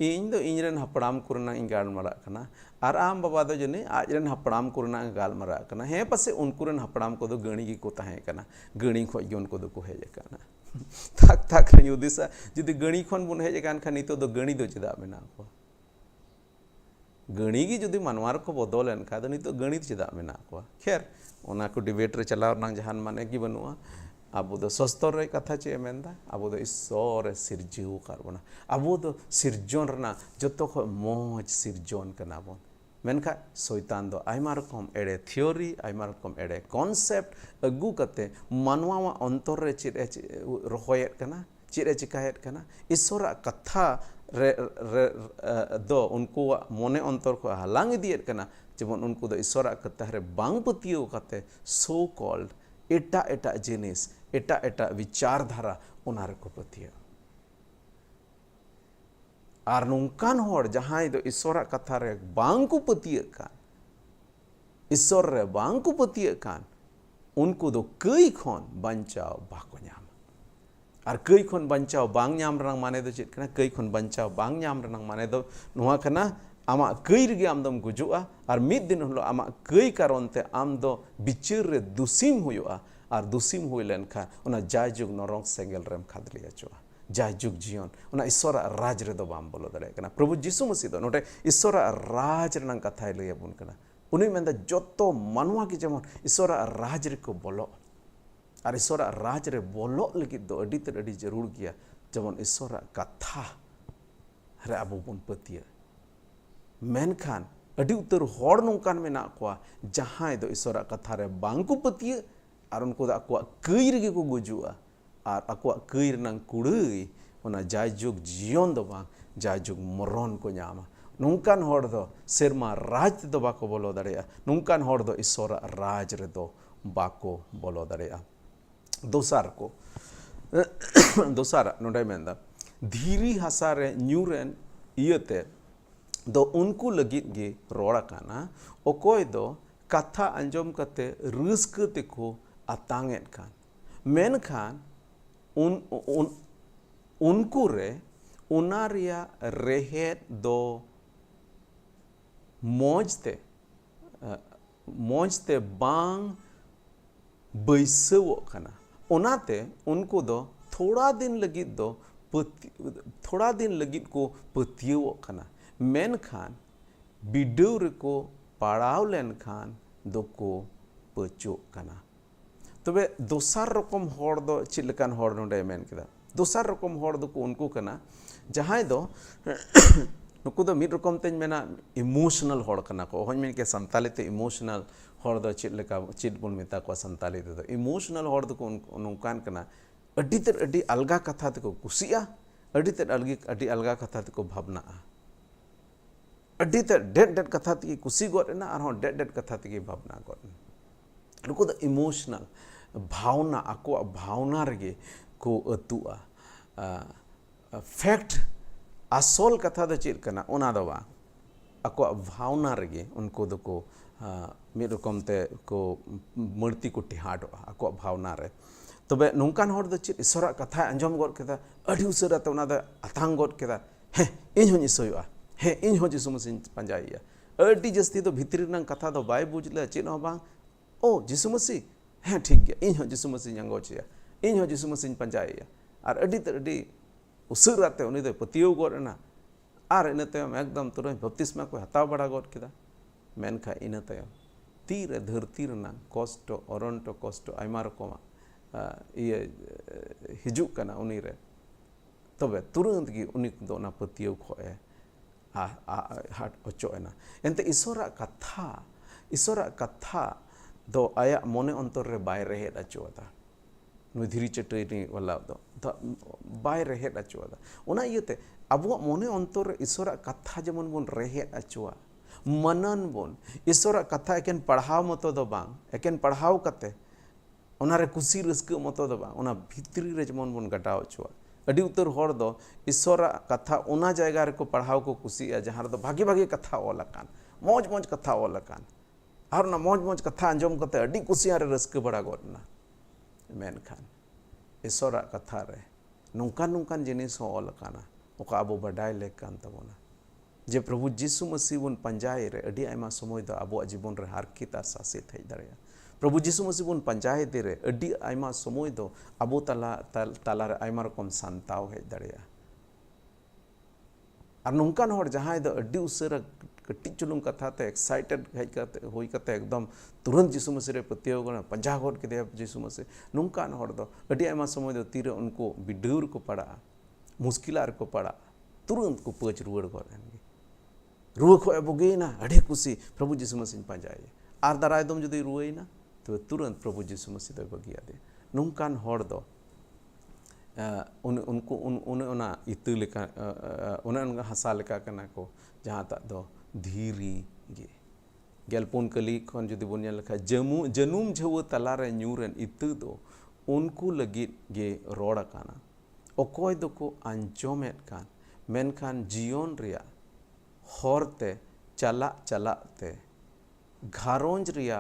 इन दो इनरेन हपड़ाम कुरना इन गालमरा कना आर आम बाबा दो जने आजरेन हपड़ाम कुरना गालमरा कना हे पसे उनकुरेन हपड़ाम को दो गणी गी को ताहे कना गणी खो गे उनको दो को हेज कना थाक थाक युदिसा जुदी गणी खन बुन हेज कान खा नितो दो गणी दो चेदा मेना को गणी गी जुदी मानवार को बदल एन खा दो नितो गणी चेदा मेना को खैर ओना को डिबेट रे चलाव नांग जहान माने की बनुआ आबो दो सस्तर रे कथा चे मेंदा आबो दो ईश्वर सिरजौ कारबोना आबो दो सिरजन रना जतो ख मोज सिरजन कना बोन मेनखा शैतान दो आयमा रकम एड़े थियोरी आयमा रकम एड़े कॉन्सेप्ट अगू कते मानवा अंतर रे चित रहोयत कना चित चिकायत कना ईश्वर कथा रे दो उनको मने अंतर को हलांग दियत कना जेमन उनको दो ईश्वर कथा रे बांग पतियो कते सो कॉल्ड एटा एटा जिनिस एटा एटा विचारधारा उनारे को पतियो आर नोंकान होड़ जहां दो ईश्वर कथा रे बांग को पतियो कान ईश्वर रे बांग को पतियो कान उनको दो कई खन बंचाव बाको न्याम आर कई खन बंचाव बांग न्याम रंग माने दो चेत कना कई खन बंचाव बांग न्याम रंग माने दो नोहा कना आमा कई रगे आम दम गुजुआ आर मिद दिन हलो आमा कई कारण ते आम दो बिचार रे दुसीम हुआ आर दुसीम हुई लेन खा उना जायजुग नरक सेंगल रेम खादली अचुआ जायजुग जीवन उना ईश्वर राज रे दो बाम बोलो दरे कना प्रभु यीशु मसीह दो नोटे ईश्वर राज रनंग कथा लय बुन कना उनी मेंदा जतो मानवा की जेमन ईश्वर राज रे को बोलो आर ईश्वर राज रे बोलो लगी दो अडी ते अडी जरूर किया जेमन ईश्वर कथा रे अबो बुन पतिया मेनखान अडी उतर होड़ नोंकान मेना कोआ जहां दो ईश्वर कथा रे बांगको पतिया आर उनको दा को कई रगे को गुजुआ आर अको कई रनंग कुड़ई ओना जायजुग जीवन दो बांग जायजुग मरण को न्यामा नोंकान होड़ दो सेरमा राज दो बाको बोलो दरेया नोंकान होड़ दो ईश्वर राज रे दो बाको बोलो दरेया दोसार नोडे मेंदा धीरी हसा रे न्यूरेन इयते दो उनको लगित गे रोड़ा काना ओकोय दो कथा अंजम कते रस्क तेको अतांगेत खान मेन खान उनको रे उनारिया रेहेत दो मौजते बांग बैसवो खाना उनाते उनको दो थोड़ा दिन लगित को पतियो खाना मेन खान बिडौ रेको पड़ाव लेन खान दो को पचो खाना तबे दोसार रकम होड़ दो चिलकान होड़ नोडे मेन केदा दोसार रकम होड़ दो को उनको कना जहां दो नुकु दो मिड रकम तेज मेना इमोशनल होड़ कना को होन मेन के संताली ते इमोशनल होड़ दो चिलका चिट बुन मेता को संताली दो इमोशनल होड़ दो को नुकान कना अड्डी ते अड्डी अलगा कथा ते को कुसिया अड्डी ते अड्डी अलगा कथा ते को भावना अड्डी ते डेड कथा ते कुसी गोरेना आर हों डेड कथा ते भावना गोर नुकु दो इमोशनल भावना आको भावना रगे को अतुआ फैक्ट आसल कथा दो चेक कना ओना दो बा आको भावना रगे उनको दो को मिड रकम ते को मर्ती को टिहाडो आको भावना रे तबे नोंकान होड़ दो चेक ईश्वर कथा अंजम गोद केदा अडी उसरा ते ओना दो अथांग गोद केदा हे इन होनी सोया हे इन हो जिसु मसीह पंजाइया अडी जस्ती तो भितरी नंग कथा दो बाय बुझले चेन हो बा ओ जिसु मसीह हाँ ठीक गया इन जिसु मसीह अंगोचिया इन जिसु मसीह पंजाइया और अडी ते अडी उसराते उनी दो पतियो गोरना और इन तयम एकदम तुरंत बपतिस्मा को हताव बड़ा गोर केदा मेनखा इन तयम तीर धरती रना कष्ट अरंट कष्ट आयमा रकम ये हिजू कना उनी रे तबे तुरंत की उनी दो ना पतियो खोए हाट ओचोना एनते ईश्वर कथा दो आया मने अंतर रे बाय रहेत अचुआदा नुई धीरी चटनी वाला दो बाय रहेत अचुआदा ओना इयते अब मने अंतर रे ईश्वर कथा जेमन बोन रहेत अचुआ मनन बोन ईश्वर कथा एकेन पढ़ाव मतो दो बांग एकेन पढ़ाव कते ओना रे कुसी रस्क मतो दो बांग ओना भितरी रे जेमन बोन गटाव अचुआ अड़ी उतर होड़ दो ईश्वर कथा उना जायगा रे को पढ़ाव को कुसिया जहाँ दो भागी भागी कथा ओलकान मौज मौज कथा ओलकान और ना मौज मौज कथा अंजम कते अड़ी कुसिया रे रस्क बड़ा गोदना मेनखान ईश्वर कथा रे नुकान नुकान जिनिस हो ओलकाना ओका अबो बडाय लेकान तबोना जे प्रभु जीसु मसीह बन पंजाय रे अड़ी आयमा समय दो अबो जीवन रे हारकित आर सासित हेज दाड़ेया प्रभु जीसु मसीह बन पंजाय दे रे अड़ी आयमा समय दो अबो ताला रे आयमा रकम सांताव हेज दाड़ेया और नुकान होड़ जहां दो अड़ी उसरा कटी चुलुम कथा ते एक्साइटेड हेज कते होई कते एकदम तुरंत जीसु मसीह रे पतियो गण पंजा गोड के जीसु मसीह नुकान होड़ दो अड़ी आयमा समय दो तीरे उनको बिडूर को पड़ा मुश्किलार को पड़ा तुरंत को पच रुवड़ गोरेन रुआ खो बोगेना अड़े कुसी प्रभु जीसु मसीह पंजाए और दाराय दम जुदी रुएना तो तुरंत प्रभु जीसु मसीह दो बगिया दे नुकान होड़ दो उनको उन इतु लेका उन हसा लेका कना को जहाँ तक दो धीरी गे गेलपुन कली खन जुदी बन लेखा जनुम झव तलारे न्यूरन इतु दो उनको लगित गे रोड़ काना ओकोय दो को अंजोमेट कान मेनखान जीवन रिया होरते चला चला ते घारोंज रिया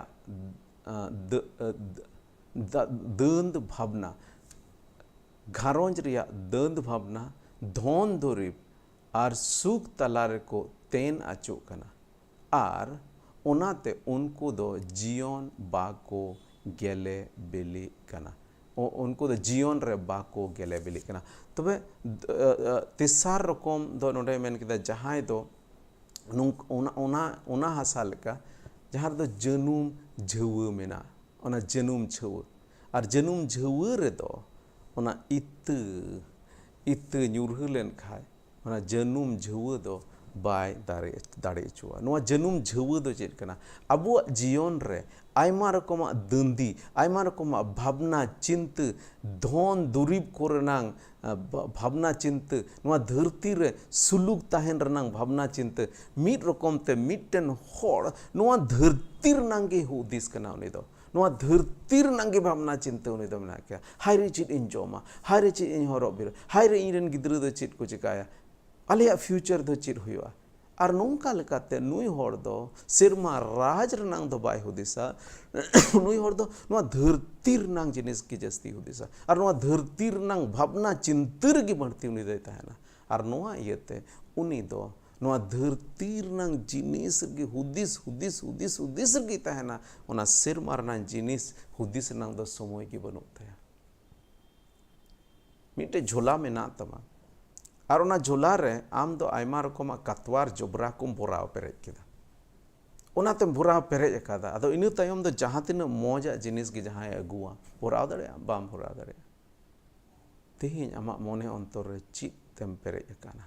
दंद भावना घारोंज रिया दंद भावना धोन दुरीब आर सुख तलारे को तेन आचो कना आर ओनाते उनको दो जीवन बाको गेले बेली कना उनको दो जीवन रे बाको गेले बेली कना तबे तिसार रकम दो नोडे मेन किदा जहां दो उना हसा लेका जहाँ दो जनुम झव मेना ओना जनुम झव और जनुम झव रे दो ओना इत न्यूरह लेन खाय ओना जनुम झव दो बाय दाड़े चुआ नोआ जनुम झव दो चेद कना अबो जीवन रे आयमा रकम दंदी आयमा रकम भावना चिंत धन दुरीब कोरनांग भावना चिंत नोआ धरती रे सुलुक ताहेन रनांग भावना चिंत मिट रकम ते मिटन होड़ नोआ धरती रनांगे हुदिस कना उनी दो नोआ धरती रनांगे भावना चिंत उनी दो मेना क्या हायरे चिट इन जोमा हायरे चिट इन हरब बिर हायरे इनरन गिद्र दो चिट को चिकाया आलिया फ्यूचर दो चिट हुआ और नौका लेकाते नुई होड़ दो सिरमा राज रनांग दो बाय हुदिसा नुई होड़ दो नोआ धरती रनांग जिनिस की जस्ती हुदिसा और नोआ धरती रनांग भावना चिंतर की बढ़ती उनी देता है ना और नोआ येते उनी दो नोआ धरती रनांग जिनिस की हुदिस हुदिस हुदिस हुदिस की तहना ना ओना सिरमा रनांग जिनिस हुदिस रनांग दो समय की बनोते हैं मिटे झोला में ना तमा और उना झोला रे आम दो आयमा रकम कतवार जबरा कुम बोराव पेरेज केदा उनाते बोराव पेरेज एकादा अदो इनु तायम दो जहां तिना मौजा जिनिस की जहां अगुआ बोराव दड़े बाम बोराव दड़े तेहिं आमा मोने अंतर रे चित तेम पेरेज एकाना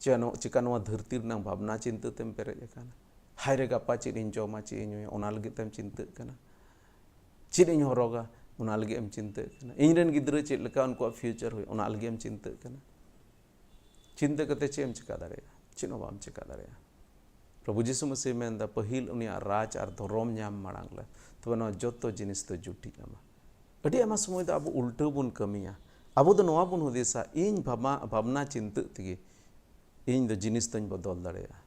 चनो चिकानवा धरती रना भावना चिंता तेम पेरेज एकाना हायरे गपा चित इन जोमा चित इन ओना लगी तेम चिंता कना चित इन हरोगा ओना लगी एम चिंता कना इनरन गिद्र चित लका उनको फ्यूचर हुई ओना लगी एम चिंता कना चिंता करते चेम चिका दाड़ेया चिनो बाम चिका दाड़ेया प्रभु जीसु मसीह में पहिल उनिया राज और धर्म नाम मांगला तब ना जोतो जिनिस तो जुटी नामा अड़ी आमा समय दो अब उल्टो बुन कमिया अब दो नवा बुन हुदिसा इन भावना चिंता तगी इन दो जिनिस तो बदल दाड़ेया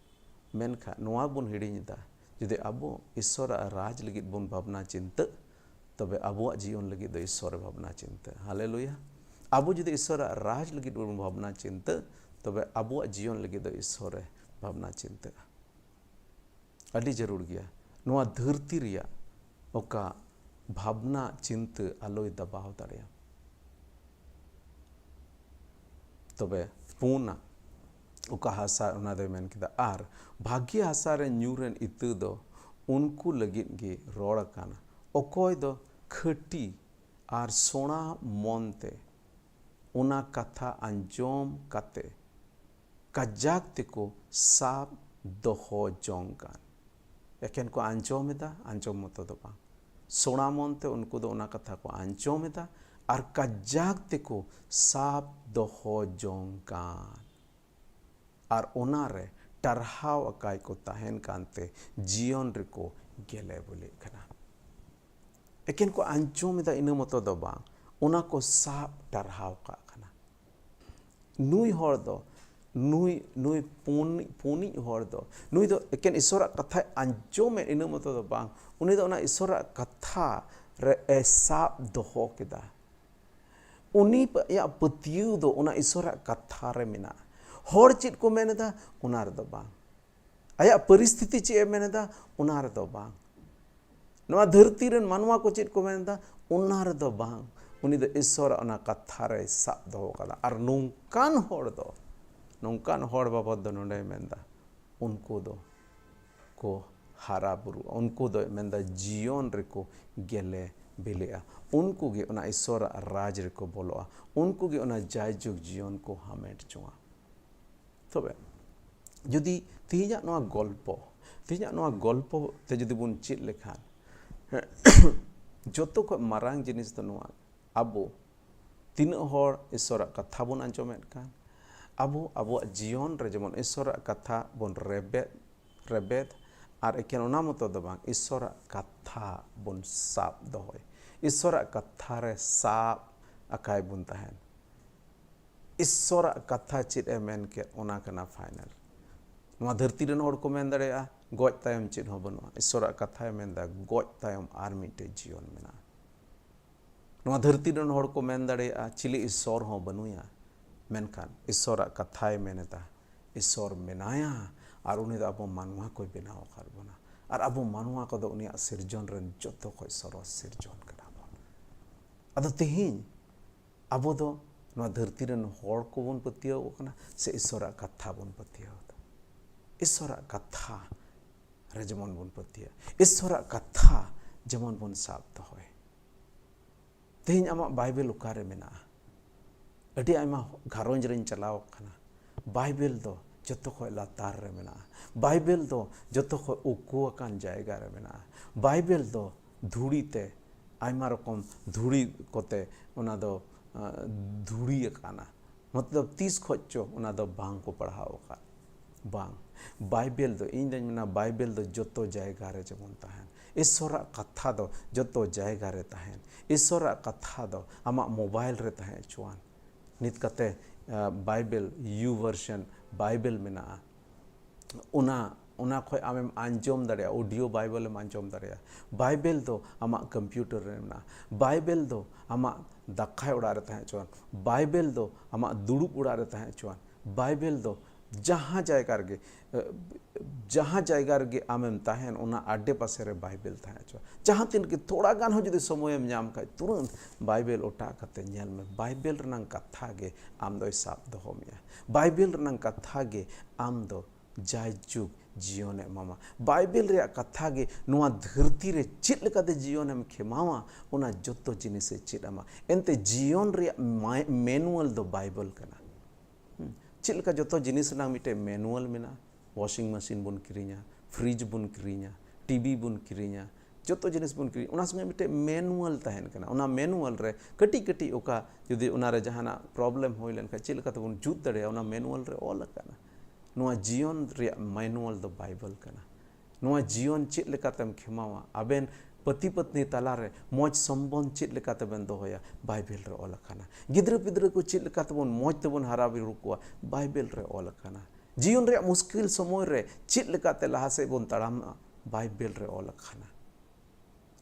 मेनखा नवा बुन हिड़ीदा जुदि अब ईश्वर राज लगित बुन भावना चिंता तबे अब जीवन लगित दो ईश्वर भावना चिंता हालेलुया अब जुदि ईश्वर राज लगित बुन भावना चिंता तबे अब जीवन लगे दो ईश्वर भावना चिंता अड़ी जरूर गया नोआ धरती रिया ओका भावना चिंता आलोय दबाव दाड़ेया तबे पूना ओका हासा उना दे मेन किदा आर भाग्य हासा रे न्यूरन इतु दो उनको लगित गे रोड़ काना ओकोय दो खटी आर सोना मोनते उना कथा अंजोम काते कजाक तेको साब दोहो जोंगान एकेन को अंजोमेदा अंजोम मतो दो बांग सोना मोनते उनको दो उना कथा को अंजोमेदा और कजाक तेको साब दोहो जोंगान और उना रे टरहाव अकाय को ताहेन कांते जीवन रे को गेले बोले कना एकेन को अंजोमेदा इन मतो दो बांग उना को साब टरहाव का कना नुई हर दो नुई नुई पुनी हर दो नुई दो एकेन ईश्वर कथा आंजोमे इन मत दो बांग उनी दो ना ईश्वर कथा रे साब दोहो केदा उनी या पतियु दो उना ईश्वर कथा रे मिना हर चित को मेनेदा उना रे दो बांग आया परिस्थिति चे मेनेदा उना रे दो बांग नवा धरती रेन मानवा को चित को मेनेदा उना रे दो बांग उनी दो ईश्वर उना कथा रे साब दोहो कदा आर नोंकान हर दो नोंकान हर बाबद दो नोंडे मेनदा उनको दो को हारा बुरु उनको दो मेनदा जीवन रेको गेले बिलिया उनको गे उना ईश्वर राज रेको बोलोआ उनको गे उना जायजुग जीवन को हामेट चुआ तबे जुदी तिहिजा नोआ गल्प ते जुदी बुन चित लेखान जोतो को मारांग जिनिस दो नोआ अबो तीन हर ईश्वर कथा बुन आंजोमेत कान अबो जीवन रे जेमन ईश्वर कथा बन रेबेद और एकेन ओना मतो दो बांग ईश्वर कथा बन साब दोहय ईश्वर कथा रे साब अकाय बुन तहन ईश्वर कथा चित ए मेन के ओना कना फाइनल नोआ धरती रेन हर को मेन दरेया गoj तायम चित हो बनुआ ईश्वर कथा ए मेन दा गoj तायम आर मिटे जीवन मेना नोआ धरती रेन हर को मेन दरेया चिली ईश्वर हो बनुया मेनखान ईश्वर कथाय मेनेता ईश्वर मेनाया और उनी दो अब मानवा को बनाव कर बना और अब मानवा को दो उनिया सिरजन रेन जतो को सरस सिरजन करा बन अदो तेहिन अब दो नोआ धरती रेन हर को बन पतियाव कना से ईश्वर कथा बन पतियाव ईश्वर कथा रे जेमन बन पतिया ईश्वर कथा जेमन बन साब दोहय तेहिन आमा बाइबल उकारे मेना अड़ी आयमा घारोंज रेन चलाव खाना बाइबल दो जतो को लातार रे मेना बाइबल दो जतो को उकु अकान जायगा रे मेना बाइबल दो धूड़ी ते आयमा रकम धूड़ी कोते उना दो धूड़ी अकाना मतलब 30 खोचो उना दो बांग को पढ़ाओ का बांग बाइबल दो इन दिन मेना बाइबल दो जतो जायगा रे जेमन ताहेन ईश्वर कथा दो जतो जायगा रे ताहेन ईश्वर कथा दो आमा मोबाइल रे ताहेन चुआन नित कते बाइबल यू वर्जन बाइबल मेना उना खोय आमेम आंजोम दड़िया ऑडियो बाइबल में आंजोम दड़िया बाइबल दो आमा कंप्यूटर रे मेना बाइबल दो आमा दाखाय उड़ा रे ताहें चुआन बाइबल दो आमा दुड़ुब उड़ा रे ताहें चुआन बाइबल दो जहाँ जायगा रे आमेम ताहेन उना आडे पासे रे बाइबल ताहें चुआन जहाँ तीन के थोड़ा गान हो जुदी समयम नाम खाय तुरंत बाइबल ओटा कते नेल में बाइबल रनंग कथा गे आम दो साब दोहो मिया बाइबल रनंग कथा गे आम दो जायजुग जीवन एमामा बाइबल रे कथा गे नुआ धरती रे चित लेकाते जीवन एम खेमावा उना जतो जिनिस चित आमा एनते जीवन रे मैनुअल दो बाइबल कना चित लेका जतो जिनिस ना मिटे मैनुअल मेना वॉशिंग मशीन बुन किरिया फ्रिज बुन किरिया टीवी बुन किरिया जतो जिनिस बुन किरिया उना संगे मिटे मैनुअल तहन कना उना मैनुअल रे कटी कटी ओका जुदी उना रे जहाना प्रॉब्लम होय लेन खा चित लेकाते बुन जुत दड़े उना मैनुअल रे ऑल कना नुआ जीवन रे मैनुअल दो बाइबल कना नुआ जीवन चित लेकातेम खेमावा आबेन पति पत्नी तला रे मौज संबंध चित लेकाते बेन दोहया बाइबल रे ऑल कना गिद्र पिद्र को चित लेकाते बन मौज तबन हारा बिरु को बाइबल रे ऑल कना जीवन रे मुश्किल समय रे चित लेकाते लहा से बन तड़ाम बाइबल रे ऑल कना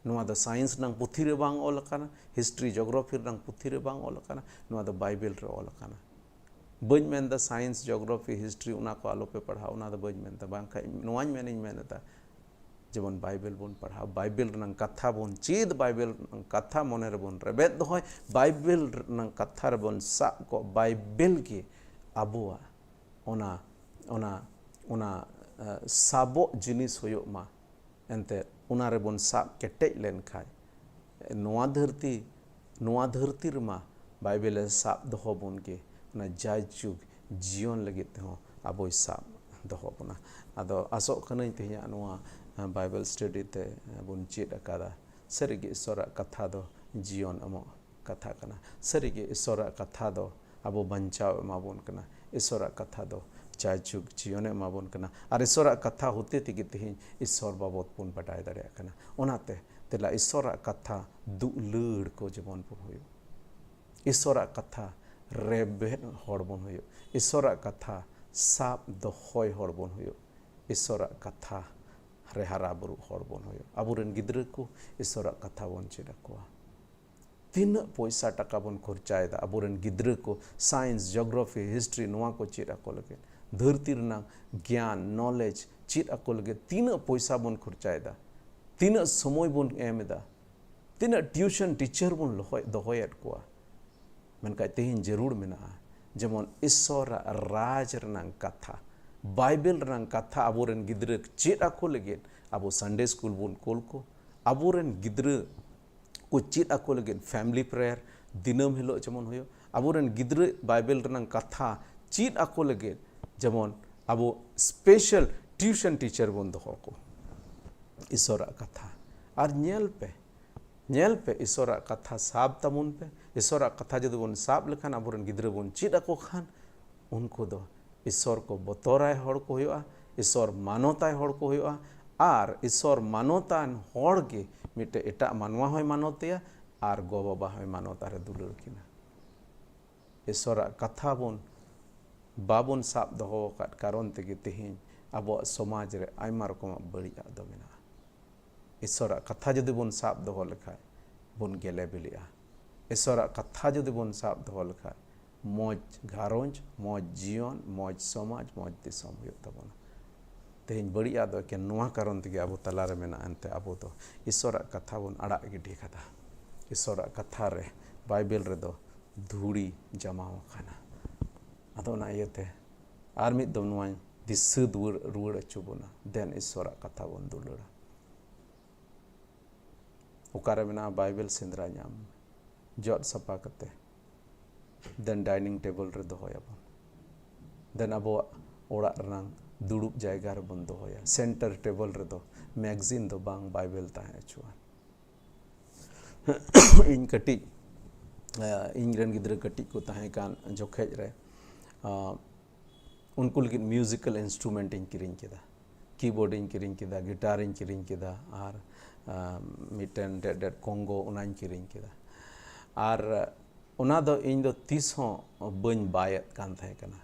नुआ दो साइंस नंग पुथी रे बांग ऑल कना हिस्ट्री ज्योग्राफी नंग पुथी रे बांग ऑल कना नुआ दो बाइबल रे ऑल कना बज मेनदा साइंस ज्योग्राफी हिस्ट्री उना को आलो पे पढ़ा उना दो बज मेनदा बांग खा नोवाñ मेनिñ मेनदा जेमन बाइबल बोन पढ़ा बाइबल रनंग कथा बोन चीद बाइबल रनंग कथा मने रे बोन रेबेद दोहय बाइबल रनंग कथा रे बोन सा को बाइबल के अबुआ ओना ओना ओना साबो जिनिस होयो मा एनते उना रे बोन साब केटेज लेन खाय नोआ धरती रमा बाइबल साब दोहो बोन के ना जायजुग जीवन लगित हो अब साब दोहो बना अदो आसो कनई तेहिया नोआ बाइबल स्टडी ते बुन चेद अकादा सरिगे ईश्वर कथा दो जीवन अमो कथा कना सरिगे ईश्वर कथा दो अब बंचाव एमाबोन कना ईश्वर कथा दो जायजुग जीवन एमाबोन कना और ईश्वर कथा होते तेगे तेहिं ईश्वर बाबत पुन बटाय दाड़े कना ओनाते तेला ईश्वर कथा दुलड़ को जेमन पुन होयो ईश्वर कथा ᱨᱮᱵᱮᱫ ᱦᱚᱲ ᱵᱚᱱ ᱦᱩᱭᱩᱜ, ᱤᱥᱥᱚᱨᱟᱜ ᱠᱟᱛᱷᱟ ᱥᱟᱵ ᱫᱚᱦᱚᱭ ᱦᱚᱲ ᱵᱚᱱ ᱦᱩᱭᱩᱜ, ᱤᱥᱥᱚᱨᱟᱜ ᱠᱟᱛᱷᱟ ᱨᱮ ᱦᱟᱨᱟ ᱵᱩᱨᱩ ᱦᱚᱲ ᱵᱚᱱ ᱦᱩᱭᱩᱜ, ᱟᱵᱚᱨᱮᱱ ᱜᱤᱫᱽᱨᱟᱹ ᱠᱚ ᱤᱥᱥᱚᱨᱟᱜ ᱠᱟᱛᱷᱟ ᱵᱚᱱ ᱪᱮᱫ ᱟᱠᱚᱣᱟ। ᱛᱤᱱᱟᱹᱜ ᱯᱚᱭᱥᱟ ᱴᱟᱠᱟ ᱵᱚᱱ ᱠᱷᱚᱨᱪᱟᱭᱮᱫᱟ ᱟᱵᱚᱨᱮᱱ ᱜᱤᱫᱽᱨᱟᱹ ᱠᱚ ᱥᱟᱭᱮন্স ᱡᱤওᱜᱽᱨᱟফি ᱦᱤᱥᱴᱨᱤ ᱱᱚᱣᱟ ᱠᱚ ᱪᱮᱫ ᱟᱠᱚ ᱞᱟᱹᱜᱤᱫ, ᱫᱷᱟᱹᱨᱛᱤ ᱨᱮᱱᱟᱜ ᱜᱮᱭᱟᱱ ᱱᱚᱞᱮᱡᱽ ᱪᱮᱫ ᱟᱠᱚ ᱞᱟᱹᱜᱤᱫ ᱛᱤᱱᱟᱹᱜ ᱯᱚᱭᱥᱟ ᱵᱚᱱ ᱠᱷᱚᱨᱪᱟᱭᱮᱫᱟ, ᱛᱤᱱᱟᱹᱜ ᱥᱚᱢᱚᱭ ᱵᱚᱱ ᱮᱢ ᱮᱫᱟ, ᱛᱤᱱᱟᱹᱜ ᱴᱤᱭᱩᱥᱚᱱ ᱴᱤᱪᱟᱨ ᱵᱚᱱ ᱫᱚᱦᱚᱭᱮᱫ ᱠᱚᱣᱟ। ᱢᱮᱱᱠᱷᱟᱱ ᱛᱮᱦᱮᱧ ᱡᱟᱹᱨᱩᱲ ᱢᱮᱱᱟᱜᱼᱟ ᱡᱮᱢᱚᱱ ᱤᱥᱥᱚᱨᱟᱜ ᱨᱟᱡᱽ ᱨᱮᱱᱟᱜ ᱠᱟᱛᱷᱟ, ᱵᱟᱭᱵᱮᱞ ᱨᱮᱱᱟᱜ ᱠᱟᱛᱷᱟ ᱟᱵᱚᱨᱮᱱ ᱜᱤᱫᱽᱨᱟᱹ ᱪᱮᱫ ᱟᱠᱚ ᱞᱟᱹᱜᱤᱫ ᱟᱵᱚ ᱥᱟᱱᱰे ᱥᱠᱩᱞ ᱵᱚᱱ ᱠᱳᱞ ᱠᱚ, ᱟᱵᱚᱨᱮᱱ ᱜᱤᱫᱽᱨᱟᱹ को चेद आको लगे फैमिली प्रेयर दिनम हिलो जेमन हुयो, आबोरेन गिद्रे बाइबल रनंग कथा चेद आको लगे जेमन आबो स्पेशल ट्यूशन टीचर बन दोहो को ईश्वरा कथा और नेल पे ईश्वरा कथा साब तमुन पे ईश्वरा कथा जदि बन साब लेखान आबोरेन गिद्रे बन चेद आको खान उनको दो ईश्वर को बतौराय हड़ को हुआ, ईश्वर मानवताय हड़ को हुआ और ईश्वर मानवतान हड़ के मिटे एटा मानवा होय मानवतेया और गो बाबा होय मानवतारे दुलर किना ईश्वर कथा बन बाबन साब दोहो काट कारण तेगे तेहें आबो समाज रे आयमा रकम बड़िया दो मेना ईश्वर कथा जदि बन साब दोहो लेखाय बन गेले बिलिया ईश्वर कथा जदि बन साब दोहो लेखाय मौज घारोंज मौज जीवन मौज समाज मौज दिसम हुयो तबना तेहें बड़िया दो के नोआ कारण तेगे आबो तलारे मेना अंते आबो दो ईश्वर कथा बन आड़ा गिडी कथा ईश्वर कथा रे बाइबल रे दो धूड़ी जमाव खाना अदो ना इयते आर मिद दम नोआ दिस्सु रुवाड़ अचु बोना देन ईश्वर कथा बन दुलड़ा उकारे मेना बाइबल सेंद्रा नाम जट सपा कते देन डाइनिंग टेबल रे दोहोयाबन देन आबो ओड़ा रनांग दुड़ुब जायगा रे बन दोहोया सेंटर टेबल रे दो मैगजीन दो बांग बाइबल ताहे अचुआ इन कटी इन रन गिद्रे कटी को ताहे कान जोखेज रे उनको लगी म्यूजिकल इंस्ट्रूमेंट इन किरिंग केदा कीबोर्ड इन किरिंग केदा गिटार इन किरिंग केदा और मिटन डेड कोंगो उनाइन किरिंग केदा और उना दो इन दो 30 हो बन बायत कान थाहे कना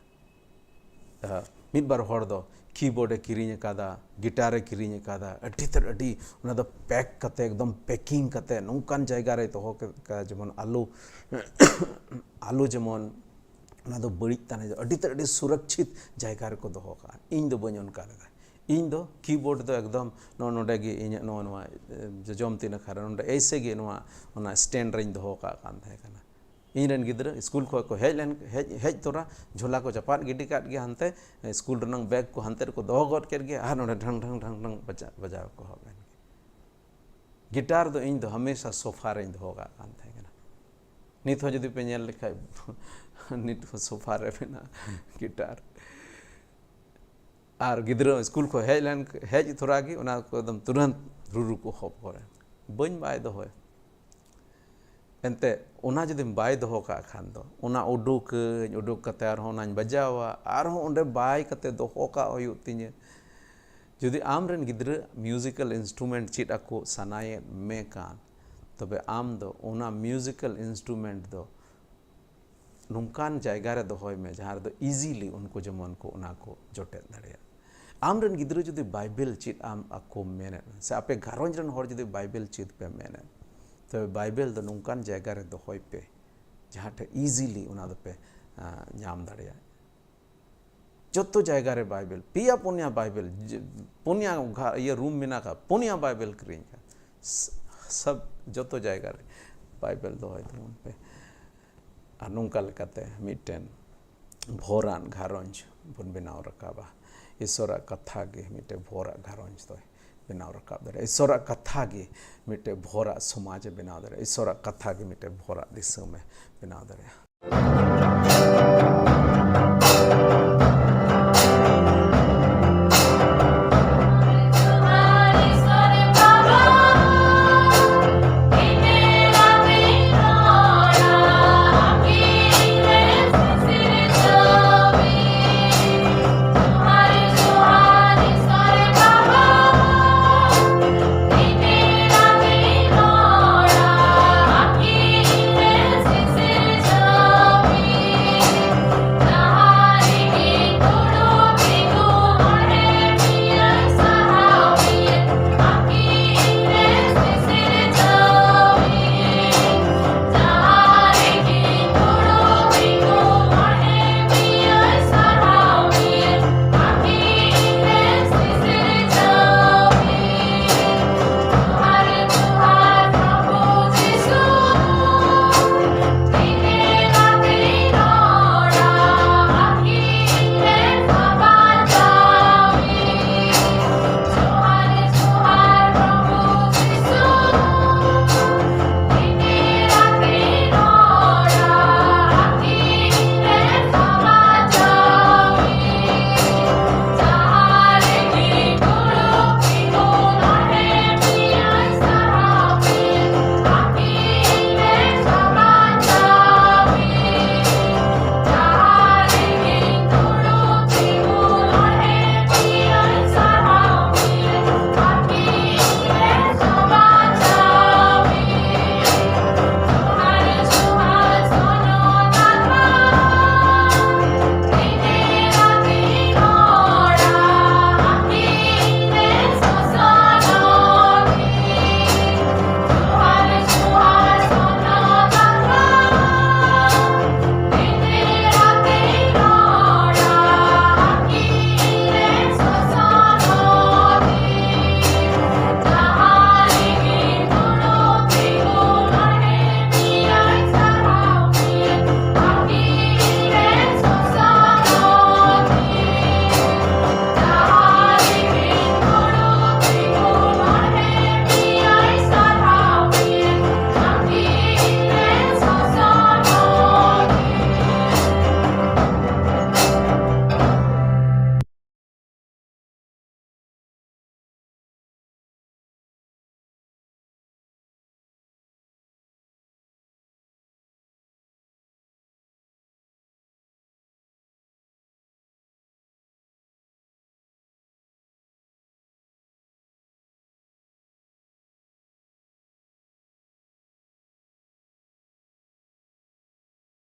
मिद बार हर दो कीबोर्ड किरिंग कादा गिटार किरिंग कादा अड्डी तर अड्डी उना दो पैक कते एकदम पैकिंग कते नौकान जायगा रे तो हो का जेमन आलू जेमन उना दो बड़ी ताने अड्डी तर अड्डी सुरक्षित जायगा रे को दोहो का इन दो बन उनका लगा इन दो कीबोर्ड दो एकदम नोडे गे इन नोवा जम तीन खार नोडे ऐसे गे नोवा उना स्टैंड रेंज दोहो का कान थाहे कना इन रन गिद्रे स्कूल को हेज तोरा झोला को चपात गिडी काट गया हंते स्कूल रनंग बैग को हंते को दोहो गट कर गया आर नोडे ढंग ढंग ढंग ढंग बजाव को हो गन गिटार दो इन दो हमेशा सोफा रेंज दोहो का कान थाहे कना नित हो जदि पे नेल लेखाय नित सोफा रे बेना गिटार और गिद्रा स्कूल को हेज थोड़ा गी उना को एकदम तुरंत रुरु को हब करे बन बाय दो होय एनते उना जदि बाय दो का खान दो उना उडुक कते आर होनाñ बजावा आर हो ओंडे बाय कते दोहो का होयु तिने जदि आम रेन गिद्रा म्यूजिकल इंस्ट्रूमेंट चेद आको सनाये मे कान तबे आम दो उना म्यूजिकल इंस्ट्रूमेंट दो नौकान जायगा रे दोहोय में जहाँ दो इजीली उनको जमन को उना को जोटे दाड़िया आम रन गिद्रा जदि बाइबल चेद आम आको मेने से आपे घारोंज रन हर जदि बाइबल चेद पे मेने तो बाइबल दो नौकान जायगा रे दोहोय पे जहाँ टे इजीली उना दो पे नाम दाड़िया जोतो जायगा रे बाइबल पिया पुनिया बाइबल पुनिया ये रूम मेना का पुनिया बाइबल करें का सब जोतो जायगा रे बाइबल दोहोय तो उन पे और नौका लेकाते मिटेन भोरान घारोंज बन बनाव रकाबा ईश्वर कथा गे मिटे भोरा घारोंज तो बनाव रकाब दरे ईश्वर कथा गे मिटे भोरा समाज बनाव दरे ईश्वर कथा गे मिटे भोरा दिसम में बनाव दरे।